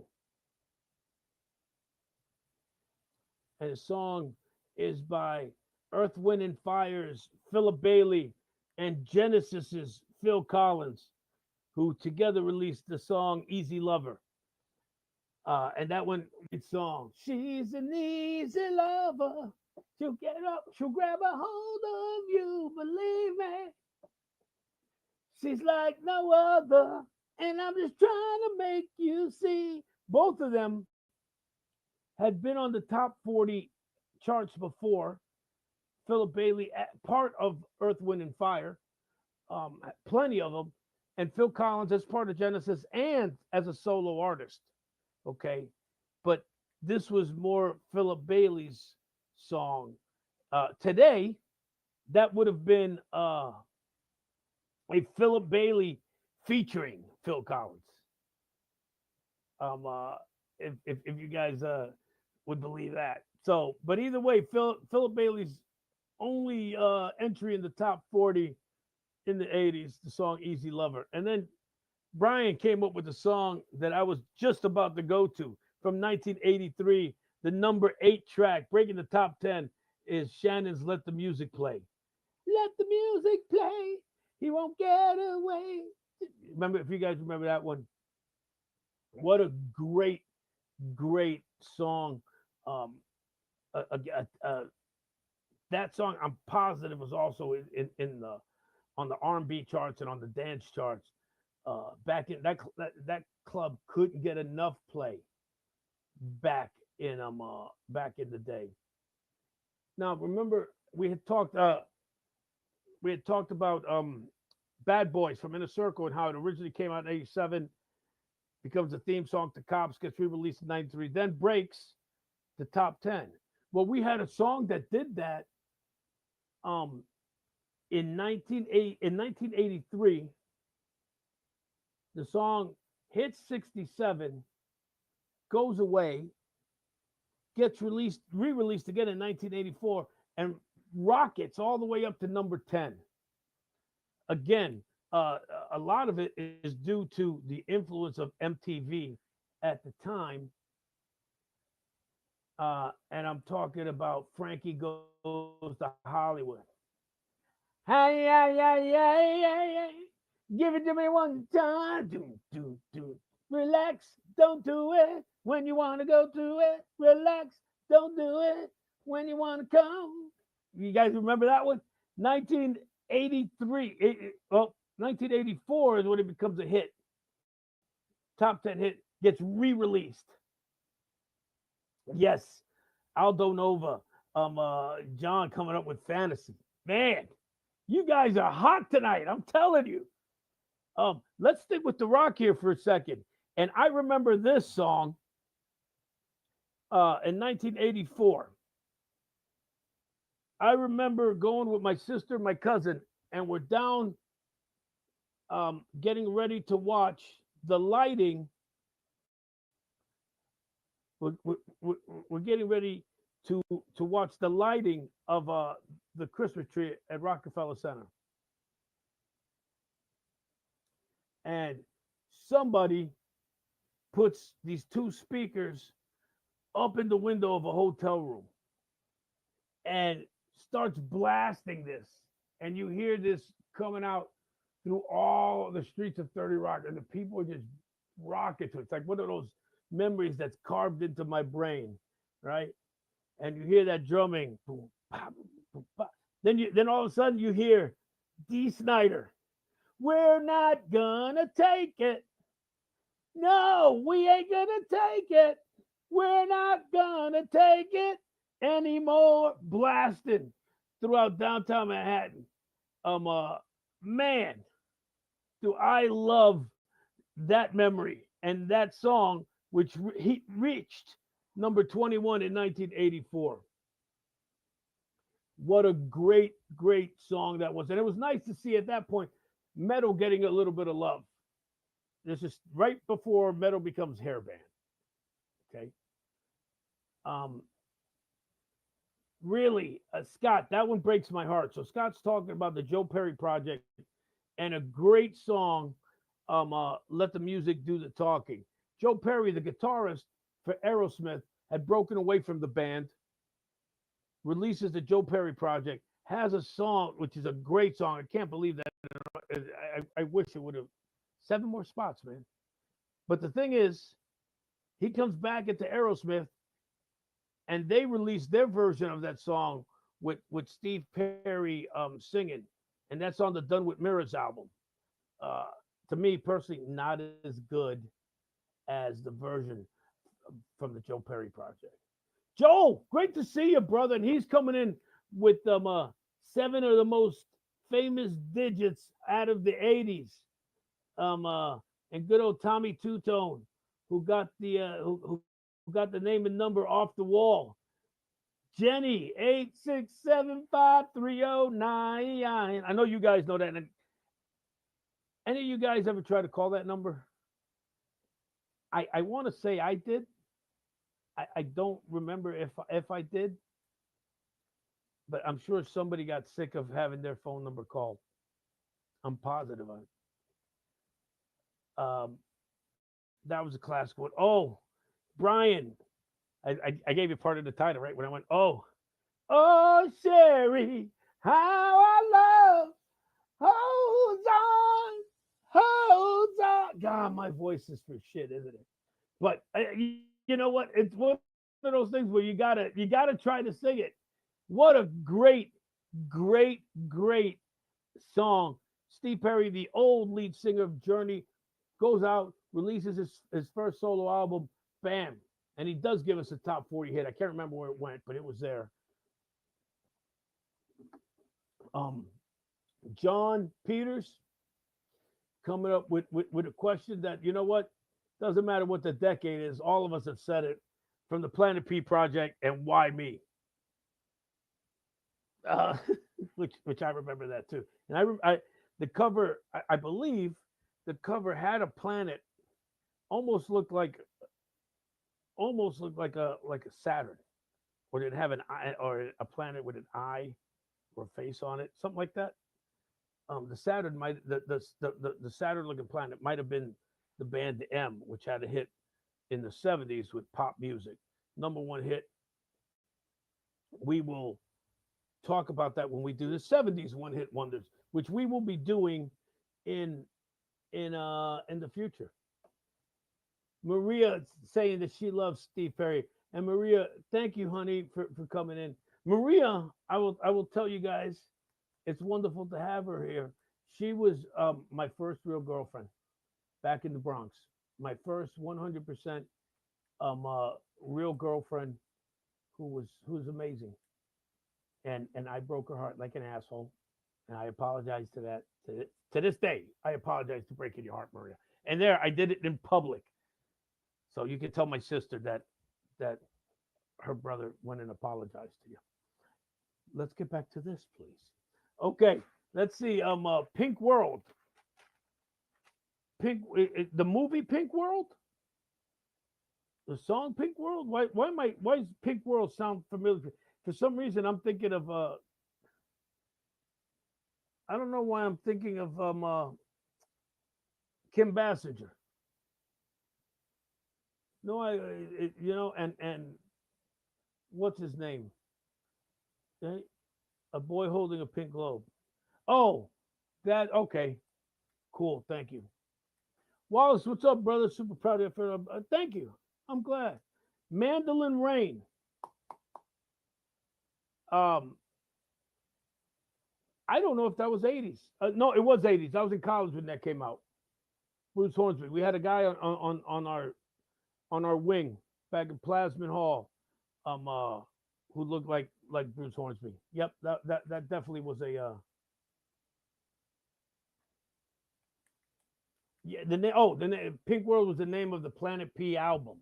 And the song is by Earth, Wind, and Fire's Philip Bailey and Genesis's Phil Collins, who together released the song Easy Lover. And that one, it's song. She's an easy lover. She'll get up, she'll grab a hold of you, believe me. She's like no other, and I'm just trying to make you see. Both of them had been on the top 40 charts before. Philip Bailey, part of Earth, Wind, and Fire, plenty of them, and Phil Collins as part of Genesis and as a solo artist. Okay, but this was more Philip Bailey's song. Today, that would have been a Philip Bailey featuring Phil Collins. If you guys would believe that. So, but either way, Philip Bailey's only entry in the top 40 in the 80s, the song Easy Lover. And then Brian came up with a song that I was just about to go to from 1983. The number 8 track, breaking the top 10, is Shannon's Let the Music Play. Let the music play. He won't get away. Remember, if you guys remember that one, what a great, great song. Um, that song, I'm positive, was also in the on the R&B charts and on the dance charts. Back in that club couldn't get enough play back in the day. Now remember we had talked about Bad Boys from Inner Circle and how it originally came out in 87, becomes the theme song to Cops, gets re-released in 93, then breaks the top 10. Well, we had a song that did that in 1983. The song hits 67, goes away, gets re-released again in 1984, and rockets all the way up to number 10. Again, a lot of it is due to the influence of MTV at the time. And I'm talking about Frankie Goes to Hollywood. Hey, hey, hey, hey, hey, hey. Give it to me one time. Do. Relax. Don't do it when you want to go to it. Relax. Don't do it when you want to come. You guys remember that one? 1983. 1984 is when it becomes a hit. Top 10 hit, gets re-released. Yes, Aldo Nova, John coming up with Fantasy. Man, you guys are hot tonight. I'm telling you. Let's stick with the rock here for a second. And I remember this song in 1984. I remember going with my sister, my cousin, and we're down getting ready to watch the lighting. We're getting ready to watch the lighting of the Christmas tree at Rockefeller Center. And somebody puts these two speakers up in the window of a hotel room and starts blasting this. And you hear this coming out through all the streets of 30 Rock, and the people are just rocking to it. It's like one of those memories that's carved into my brain, right? And you hear that drumming. Boom, pop, boom, pop. Then all of a sudden you hear D. Snyder. We're not gonna take it. No, we ain't gonna take it. We're not gonna take it anymore. Blasting throughout downtown Manhattan. Man, do I love that memory and that song, which he reached number 21 in 1984. What a great, great song that was. And it was nice to see at that point metal getting a little bit of love. This is right before metal becomes hair band. Okay. Um, really, Scott, that one breaks my heart. So Scott's talking about the Joe Perry project and a great song, Let the Music Do the Talking. Joe Perry, the guitarist for Aerosmith, had broken away from the band, releases the Joe Perry project, has a song, which is a great song. I can't believe that. I wish it would have 7 more spots, man. But the thing is, he comes back into Aerosmith and they released their version of that song with Steve Perry singing. And that's on the Done with Mirrors album. Uh, to me personally, not as good as the version from the Joe Perry project. Joe, great to see you, brother. And he's coming in with 7 of the most famous digits out of the 80s. And good old Tommy Two Tone, who got who got the name and number off the wall. Jenny 8675309. I know you guys know that. And any of you guys ever try to call that number? I want to say I did. I don't remember if I did, but I'm sure somebody got sick of having their phone number called. I'm positive on it. That was a classic one. Oh, Brian, I gave you part of the title, right? When I went, oh, Sherry, how I love holds on. God, my voice is for shit, isn't it? But you know what? It's one of those things where you gotta try to sing it. What a great, great, great song. Steve Perry, the old lead singer of Journey, goes out, releases his first solo album, bam. And he does give us a top 40 hit. I can't remember where it went, but it was there. John Peters coming up with a question that, you know what? Doesn't matter what the decade is. All of us have said it, from the Planet P project, and why me? Which I remember that too. And the cover, I believe the cover had a planet, almost looked like a Saturn, or did it have an eye, or a planet with an eye or face on it, something like that. The Saturn might the Saturn looking planet might have been the band M, which had a hit in the 70s with pop music, #1 hit. We will talk about that when we do the 70s one hit wonders, which we will be doing in the future. Maria saying that she loves Steve Perry. And Maria, thank you, honey, for coming in. Maria, I will tell you guys, it's wonderful to have her here. She was my first real girlfriend back in the Bronx. My first 100% real girlfriend who was amazing. And I broke her heart like an asshole. And I apologize to that. To this day, I apologize to breaking your heart, Maria. And there, I did it in public. So you can tell my sister that her brother went and apologized to you. Let's get back to this, please. Okay, let's see. Pink World. The movie Pink World? The song Pink World? Why does Pink World sound familiar? For some reason I'm thinking of I don't know why I'm thinking of Kim Basinger. No, and what's his name? Eh, a boy holding a pink globe. Oh, that okay. Cool. Thank you. Wallace, what's up, brother? Super proud of you. Thank you. I'm glad. Mandolin Rain. Um, I don't know if that was 80s. No, it was 80s. I was in college when that came out. Bruce Hornsby. We had a guy on our wing back in Plasman Hall, um, uh, who looked like Bruce Hornsby. Yep, that definitely was a yeah. Pink World was the name of the Planet P album.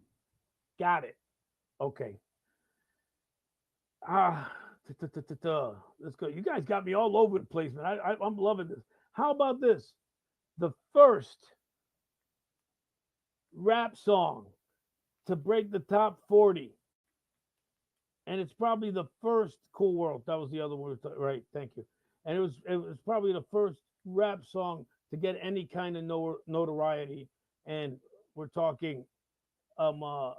Got it. Okay. Ah, let's go. You guys got me all over the place, man. I'm loving this. How about this? The first rap song to break the top 40, and it's probably the first. Cool World. That was the other word, right? Thank you. And it was probably the first rap song to get any kind of notoriety, and we're talking um uh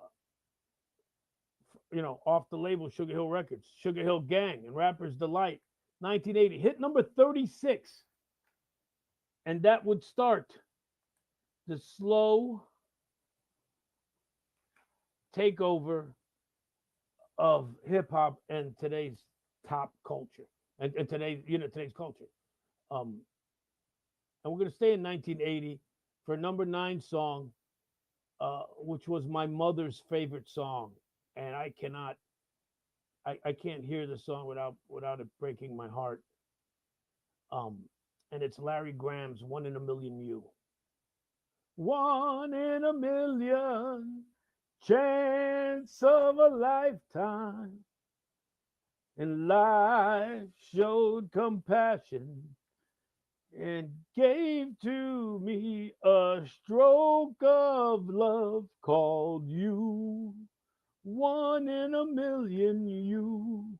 off the label Sugar Hill Records, Sugar Hill Gang, and Rapper's Delight, 1980, hit number 36, and that would start the slow takeover of hip hop and today's top culture and today's culture. Um, and we're gonna stay in 1980 for number 9 song, which was my mother's favorite song, and I can't hear the song without it breaking my heart. Um, and it's Larry Graham's "One in a Million You." One in a million, chance of a lifetime, and life showed compassion and gave to me a stroke of love called you. One in a million, you.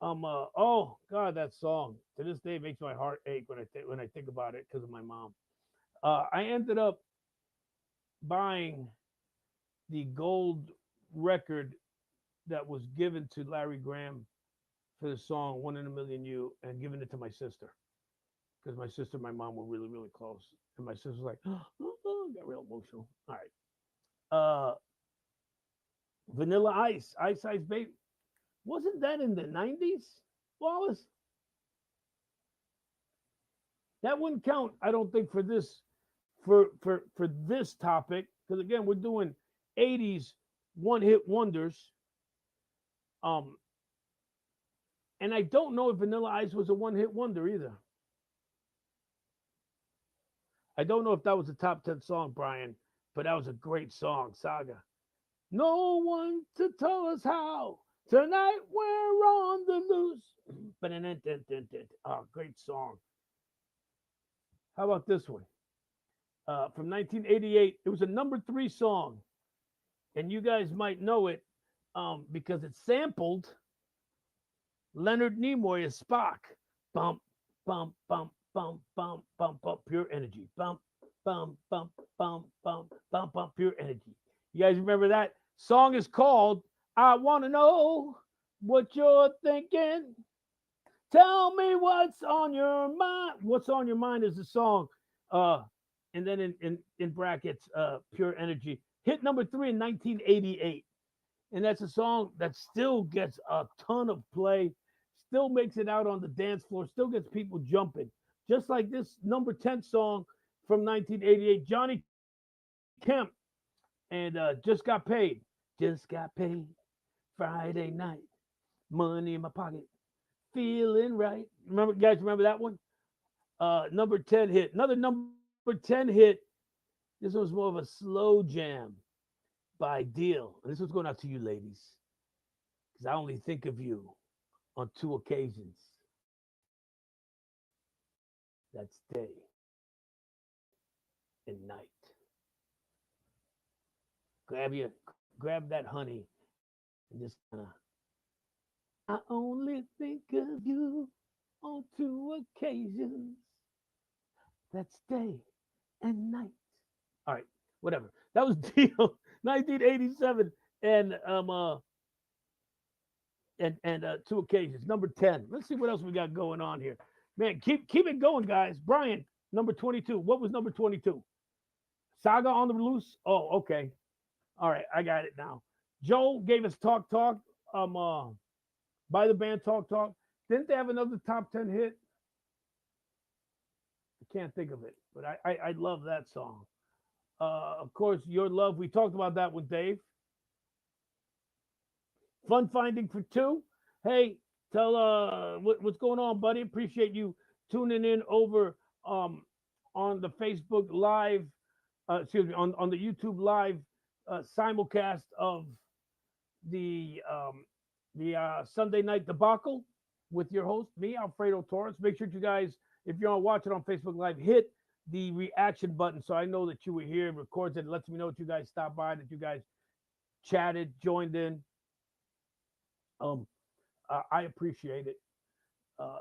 Oh God, that song to this day makes my heart ache when I think about it because of my mom. I ended up buying the gold record that was given to Larry Graham for the song "One in a Million You" and giving it to my sister because my sister and my mom were really really close, and my sister was like, oh, got real emotional. All right, Vanilla Ice, Ice Ice Baby, wasn't that in the '90s, Wallace? That wouldn't count, I don't think, for this topic because again we're doing '80s one hit wonders. Um, and I don't know if Vanilla Ice was a one hit wonder either. I don't know if that was a top 10 song, Brian, but that was a great song, Saga. No one to tell us how. Tonight we're on the loose. Oh, great song. How about this one? From 1988. It was a number 3 song, and you guys might know it because it sampled Leonard Nimoy as Spock. Bump, bump, bump, bump, bump, bump, bump, pure energy. Bump, bump, bump, bump, bump, bump, bump, pure energy. You guys remember that? Song is called I Wanna Know What You're Thinking. Tell me what's on your mind. What's on your mind is the song. Uh, and then in brackets, pure energy. Hit number 3 in 1988. And that's a song that still gets a ton of play, still makes it out on the dance floor, still gets people jumping. Just like this number 10 song from 1988, Johnny Kemp, and Just Got Paid. Just got paid Friday night, money in my pocket, feeling right. Remember that one? Number 10 hit. Another number 10 hit. This was more of a slow jam by Deal. And this was going out to you ladies, because I only think of you on 2 occasions. That's day and night. Grab that honey and just kind of. I only think of you on 2 occasions. That's day and night. All right, whatever. That was Deal. 1987, and two occasions. Number 10. Let's see what else we got going on here. Man, keep it going, guys. Brian, number 22. What was number 22? Saga on the Loose. Oh, okay. All right, I got it now. Joe gave us Talk Talk. By the band Talk Talk. Didn't they have another top 10 hit? I can't think of it, but I love that song. Of course, Your Love. We talked about that with Dave. Fun finding for two. Hey, tell what's going on, buddy. Appreciate you tuning in over on the Facebook Live. Excuse me, on the YouTube Live simulcast of the Sunday Night Debacle with your host, me, Alfredo Torres. Make sure you guys, if you're watching on Facebook Live, hit the reaction button so I know that you were here. It records it, lets me know that you guys stopped by, that you guys chatted, joined in. Um, I appreciate it. Uh,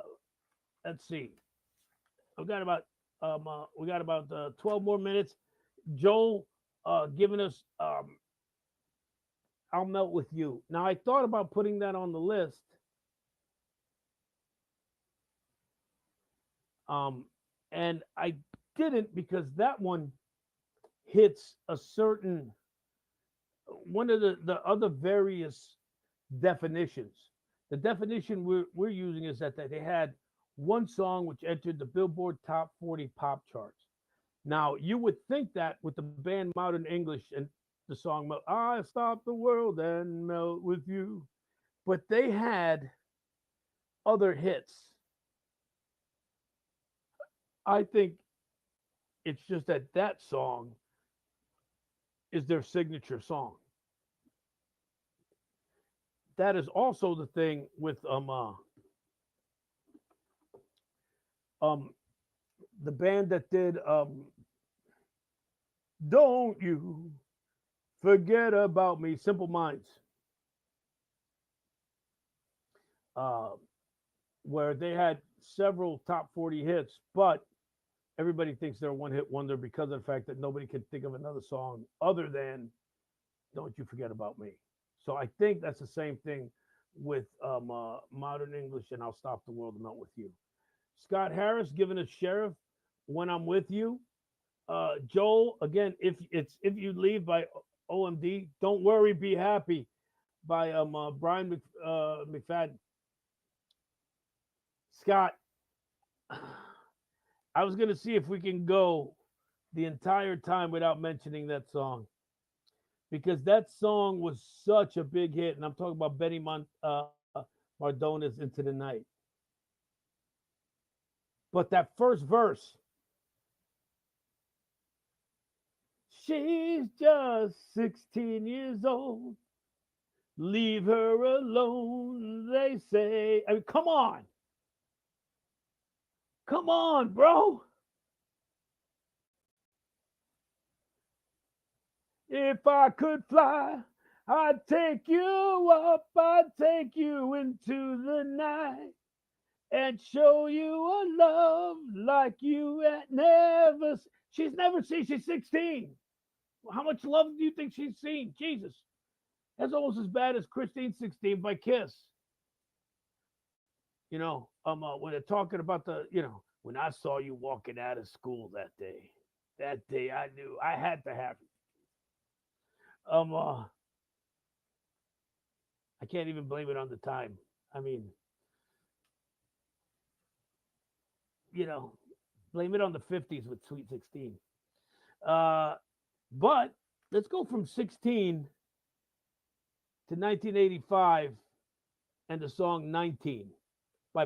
let's see. We got about 12 more minutes. Joel giving us I'll Melt With You. Now I thought about putting that on the list. And I didn't because that one hits a certain one of the other various definitions. The definition we're using is that they had one song which entered the Billboard Top 40 pop charts. Now you would think that with the band Modern English and the song "I Stop the World and Melt with You," but they had other hits. I think it's just that that song is their signature song. That is also the thing with um the band that did "Don't You Forget About Me," Simple Minds, uh, where they had several top 40 hits, but everybody thinks they're a one hit wonder because of the fact that nobody can think of another song other than "Don't You Forget About Me." So I think that's the same thing with Modern English and "I'll Stop the World and Melt with You." Scott Harris giving us Sheriff, "When I'm With You." Joel, again, if you leave by OMD, "Don't Worry, Be Happy" by Brian McFadden. Scott, I was gonna see if we can go the entire time without mentioning that song because that song was such a big hit, and I'm talking about Benny Mardona's "Into the Night." But that first verse, "She's just 16 years old. Leave her alone," they say. I mean, come on. Come on, bro. If I could fly, I'd take you up, I'd take you into the night and show you a love like you had never. She's never seen. She's 16. How much love do you think she's seen? Jesus, that's almost as bad as Christine 16 by Kiss. When they're talking about when I saw you walking out of school that day I knew I had to have it. I can't even blame it on the time. I mean, you know, blame it on the 50s with Sweet 16. Uh, but let's go from 16 to 1985 and the song 19 by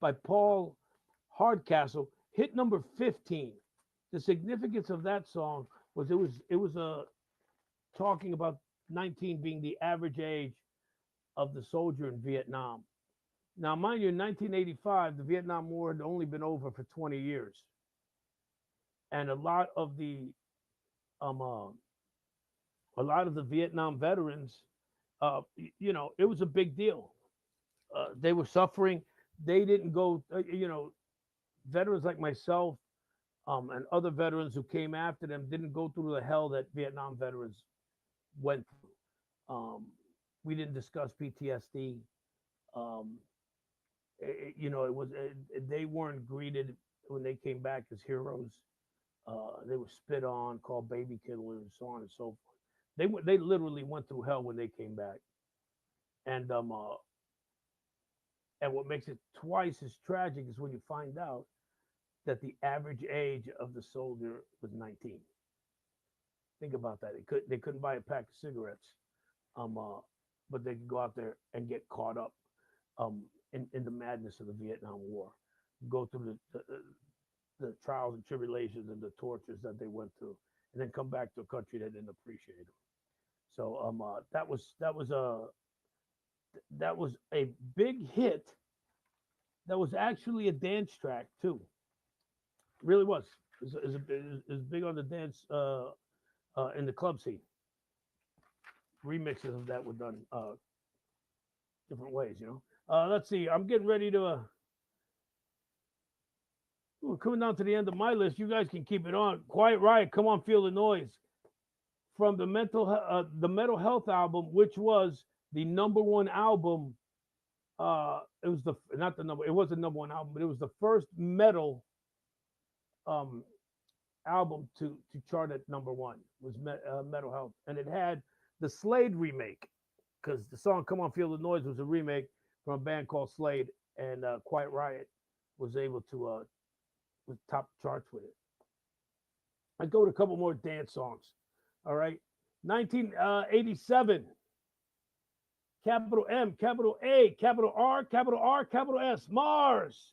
by Paul Hardcastle, hit number 15. The significance of that song was it was talking about 19 being the average age of the soldier in Vietnam. Now, mind you, in 1985, the Vietnam War had only been over for 20 years, and um, uh, a lot of the Vietnam veterans, it was a big deal. They were suffering. They didn't go, veterans like myself. And other veterans who came after them didn't go through the hell that Vietnam veterans went through. We didn't discuss PTSD. Um, it was they weren't greeted when they came back as heroes. They were spit on, called baby killers, so on and so forth. They literally went through hell when they came back, and and what makes it twice as tragic is when you find out that the average age of the soldier was 19. Think about that. They couldn't buy a pack of cigarettes, um, uh, but they could go out there and get caught up um, in the madness of the Vietnam War, go through the trials and tribulations and the tortures that they went through, and then come back to a country that didn't appreciate them. So that was a big hit. That was actually a dance track too. It really was. It was big on the dance in the club scene. Remixes of that were done different ways. Let's see. I'm getting ready to. We're coming down to the end of my list. You guys can keep it on. Quiet Riot. Come on, feel the noise. From the Mental Health album, which was the number one album. It was the not the number. It was the number one album, but it was the first metal um album to chart at number one. Was Mental Health, and it had the Slade remake because the song "Come On Feel the Noise" was a remake from a band called Slade, and Quiet Riot was able to with top charts with it. I go to a couple more dance songs. All right, 1987. Capital M, capital A, capital R, capital R, capital S. Mars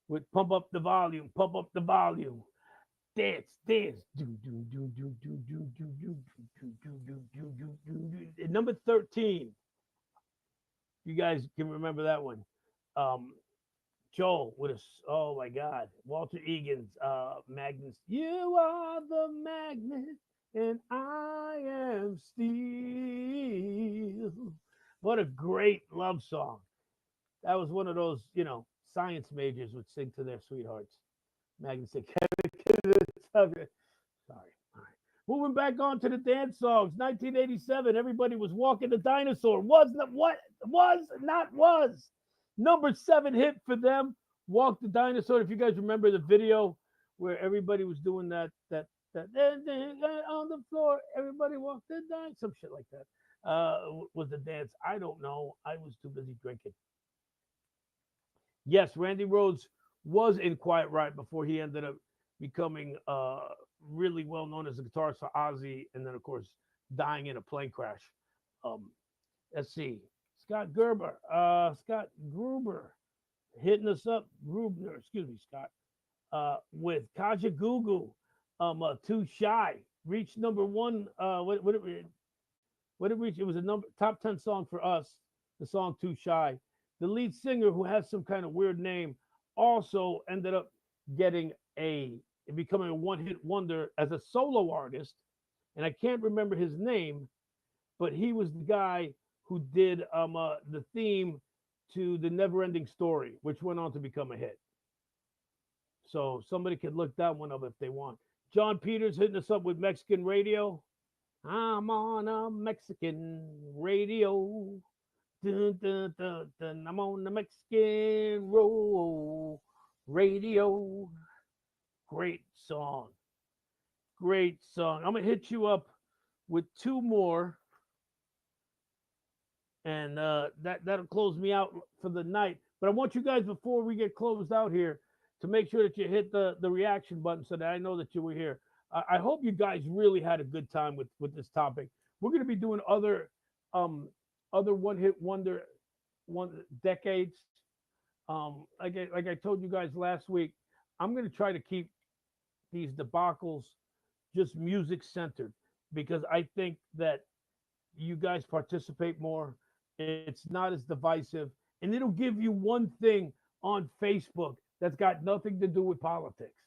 with "Pump Up the Volume," "Pump Up the Volume." Dance, dance. Do, do, do, do, do, do, do, do, do, do, do, do, do, do. Number 13. You guys can remember that one. Um, Joel with a, oh my God, Walter Egan's Magnus. You are the magnet, and I am steel. What a great love song. That was one of those, science majors would sing to their sweethearts. Magnus said, sorry. All right. Moving back on to the dance songs. 1987, everybody was walking the dinosaur. Was not what was not was. Number 7 hit for them. Walk the Dinosaur. If you guys remember the video where everybody was doing that on the floor, everybody walked the dinosaur, some shit like that. Was the dance? I don't know. I was too busy drinking. Yes, Randy Rhoads was in Quiet Riot before he ended up becoming really well known as a guitarist for Ozzy, and then of course dying in a plane crash. Um, let's see, Scott Gruber hitting us up, Grubner, excuse me, Scott, with Kaja Gugu, Too Shy, reached number one. What it reach? It was a number top 10 song for us. The song Too Shy. The lead singer, who has some kind of weird name, also ended up getting becoming a one-hit wonder as a solo artist. And I can't remember his name, but he was the guy who did the theme to the Never-Ending Story, which went on to become a hit. So somebody could look that one up if they want. John Peters hitting us up with Mexican Radio. I'm on a Mexican radio. Dun, dun, dun, dun. I'm on the Mexican radio. Great song. Great song. I'm going to hit you up with 2 more. And that'll close me out for the night. But I want you guys, before we get closed out here, to make sure that you hit the reaction button so that I know that you were here. I hope you guys really had a good time with this topic. We're going to be doing other one-hit wonder decades. Like I told you guys last week, I'm going to try to keep these debacles just music centered, because I think that you guys participate more. It's not as divisive, and it'll give you one thing on Facebook that's got nothing to do with politics.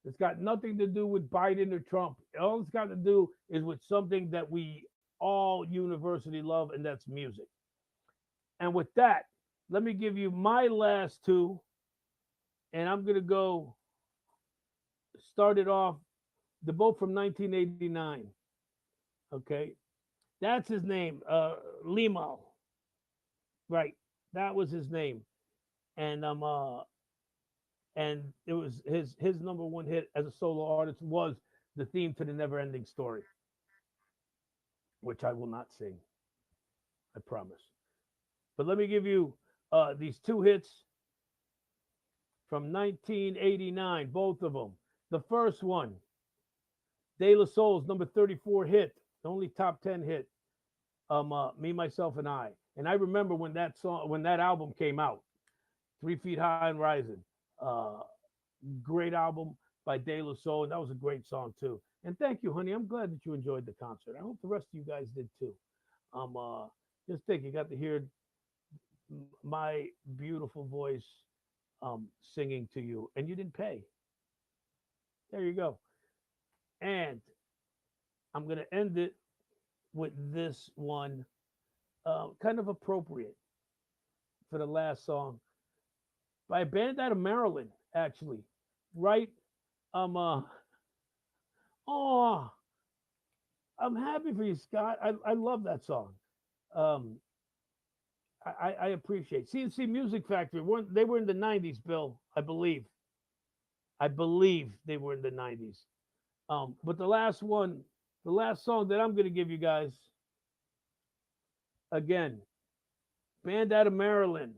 It's got nothing to do with Biden or Trump. All it's got to do is with something that we all universally love, and that's music. And with that, let me give you my last 2, and I'm going to go started off. They're both from 1989. Okay, that's his name, Limo. Right, that was his name, and and it was his number one hit as a solo artist was the theme to the Never Ending Story, which I will not sing, I promise. But let me give you these two hits from 1989, both of them. The first one, De La Soul's number 34 hit, the only top 10 hit, Me, Myself, and I. And I remember when that album came out, 3 Feet High and Rising. Uh, Great album by De La Soul. And that was a great song too. And thank you, honey. I'm glad that you enjoyed the concert. I hope the rest of you guys did too. Just think you got to hear my beautiful voice singing to you, and you didn't pay. There you go. And I'm gonna end it with this one, kind of appropriate for the last song by a band out of Maryland, actually. Right? Um. Uh, oh, I'm happy for you, Scott. I love that song. Um, I appreciate CNC Music Factory. They were in the '90s, Bill. I believe. I believe they were in the '90s. But the last one, the last song that I'm going to give you guys, again, band out of Maryland,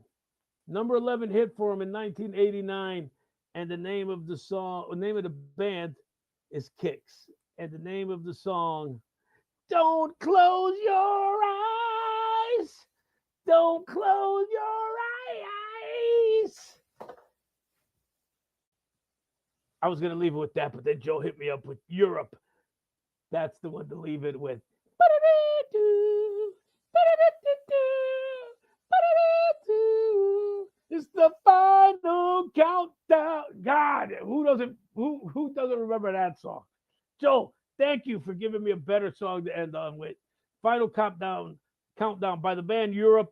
number 11 hit for them in 1989, and the name of the song, the name of the band is Kicks, and the name of the song, Don't Close Your Eyes, Don't Close Your Eyes. I was going to leave it with that, but then Joe hit me up with Europe. That's the one to leave it with. It's the final countdown. God, who doesn't remember that song? Joe, thank you for giving me a better song to end on with. Final countdown by the band Europe.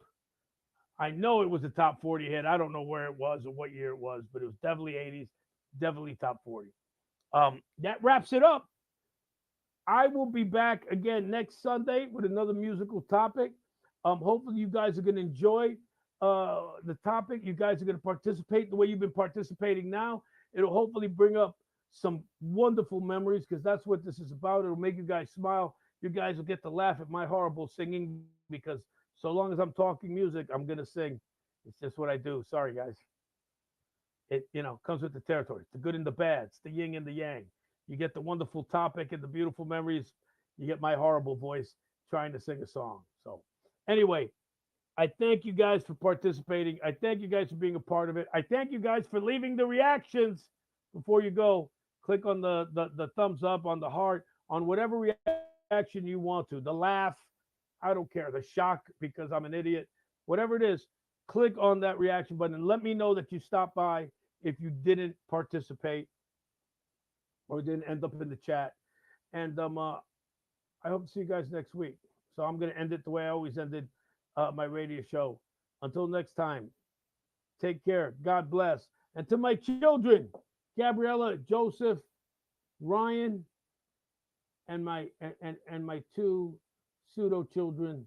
I know it was a top 40 hit. I don't know where it was or what year it was, but it was definitely 80s, definitely top 40. That wraps it up. I will be back again next Sunday with another musical topic. Hopefully, you guys are going to enjoy the topic. You guys are going to participate the way you've been participating now. It'll hopefully bring up some wonderful memories because that's what this is about. It'll make you guys smile. You guys will get to laugh at my horrible singing because so long as I'm talking music, I'm going to sing. It's just what I do. Sorry, guys. It comes with the territory. It's the good and the bad. It's the yin and the yang. You get the wonderful topic and the beautiful memories. You get my horrible voice trying to sing a song. So anyway, I thank you guys for participating. I thank you guys for being a part of it. I thank you guys for leaving the reactions before you go. Click on the thumbs up, on the heart, on whatever reaction you want to. The laugh, I don't care. The shock because I'm an idiot. Whatever it is, click on that reaction button and let me know that you stopped by if you didn't participate or didn't end up in the chat. And I hope to see you guys next week. So I'm going to end it the way I always ended my radio show. Until next time, take care. God bless. And to my children, Gabriella, Joseph, Ryan, and my two pseudo children,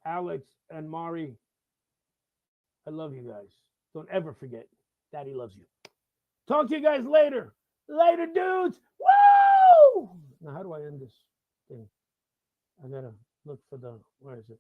Alex and Mari. I love you guys. Don't ever forget, Daddy loves you. Talk to you guys later. Later, dudes. Woo! Now, how do I end this thing? I gotta look for where is it?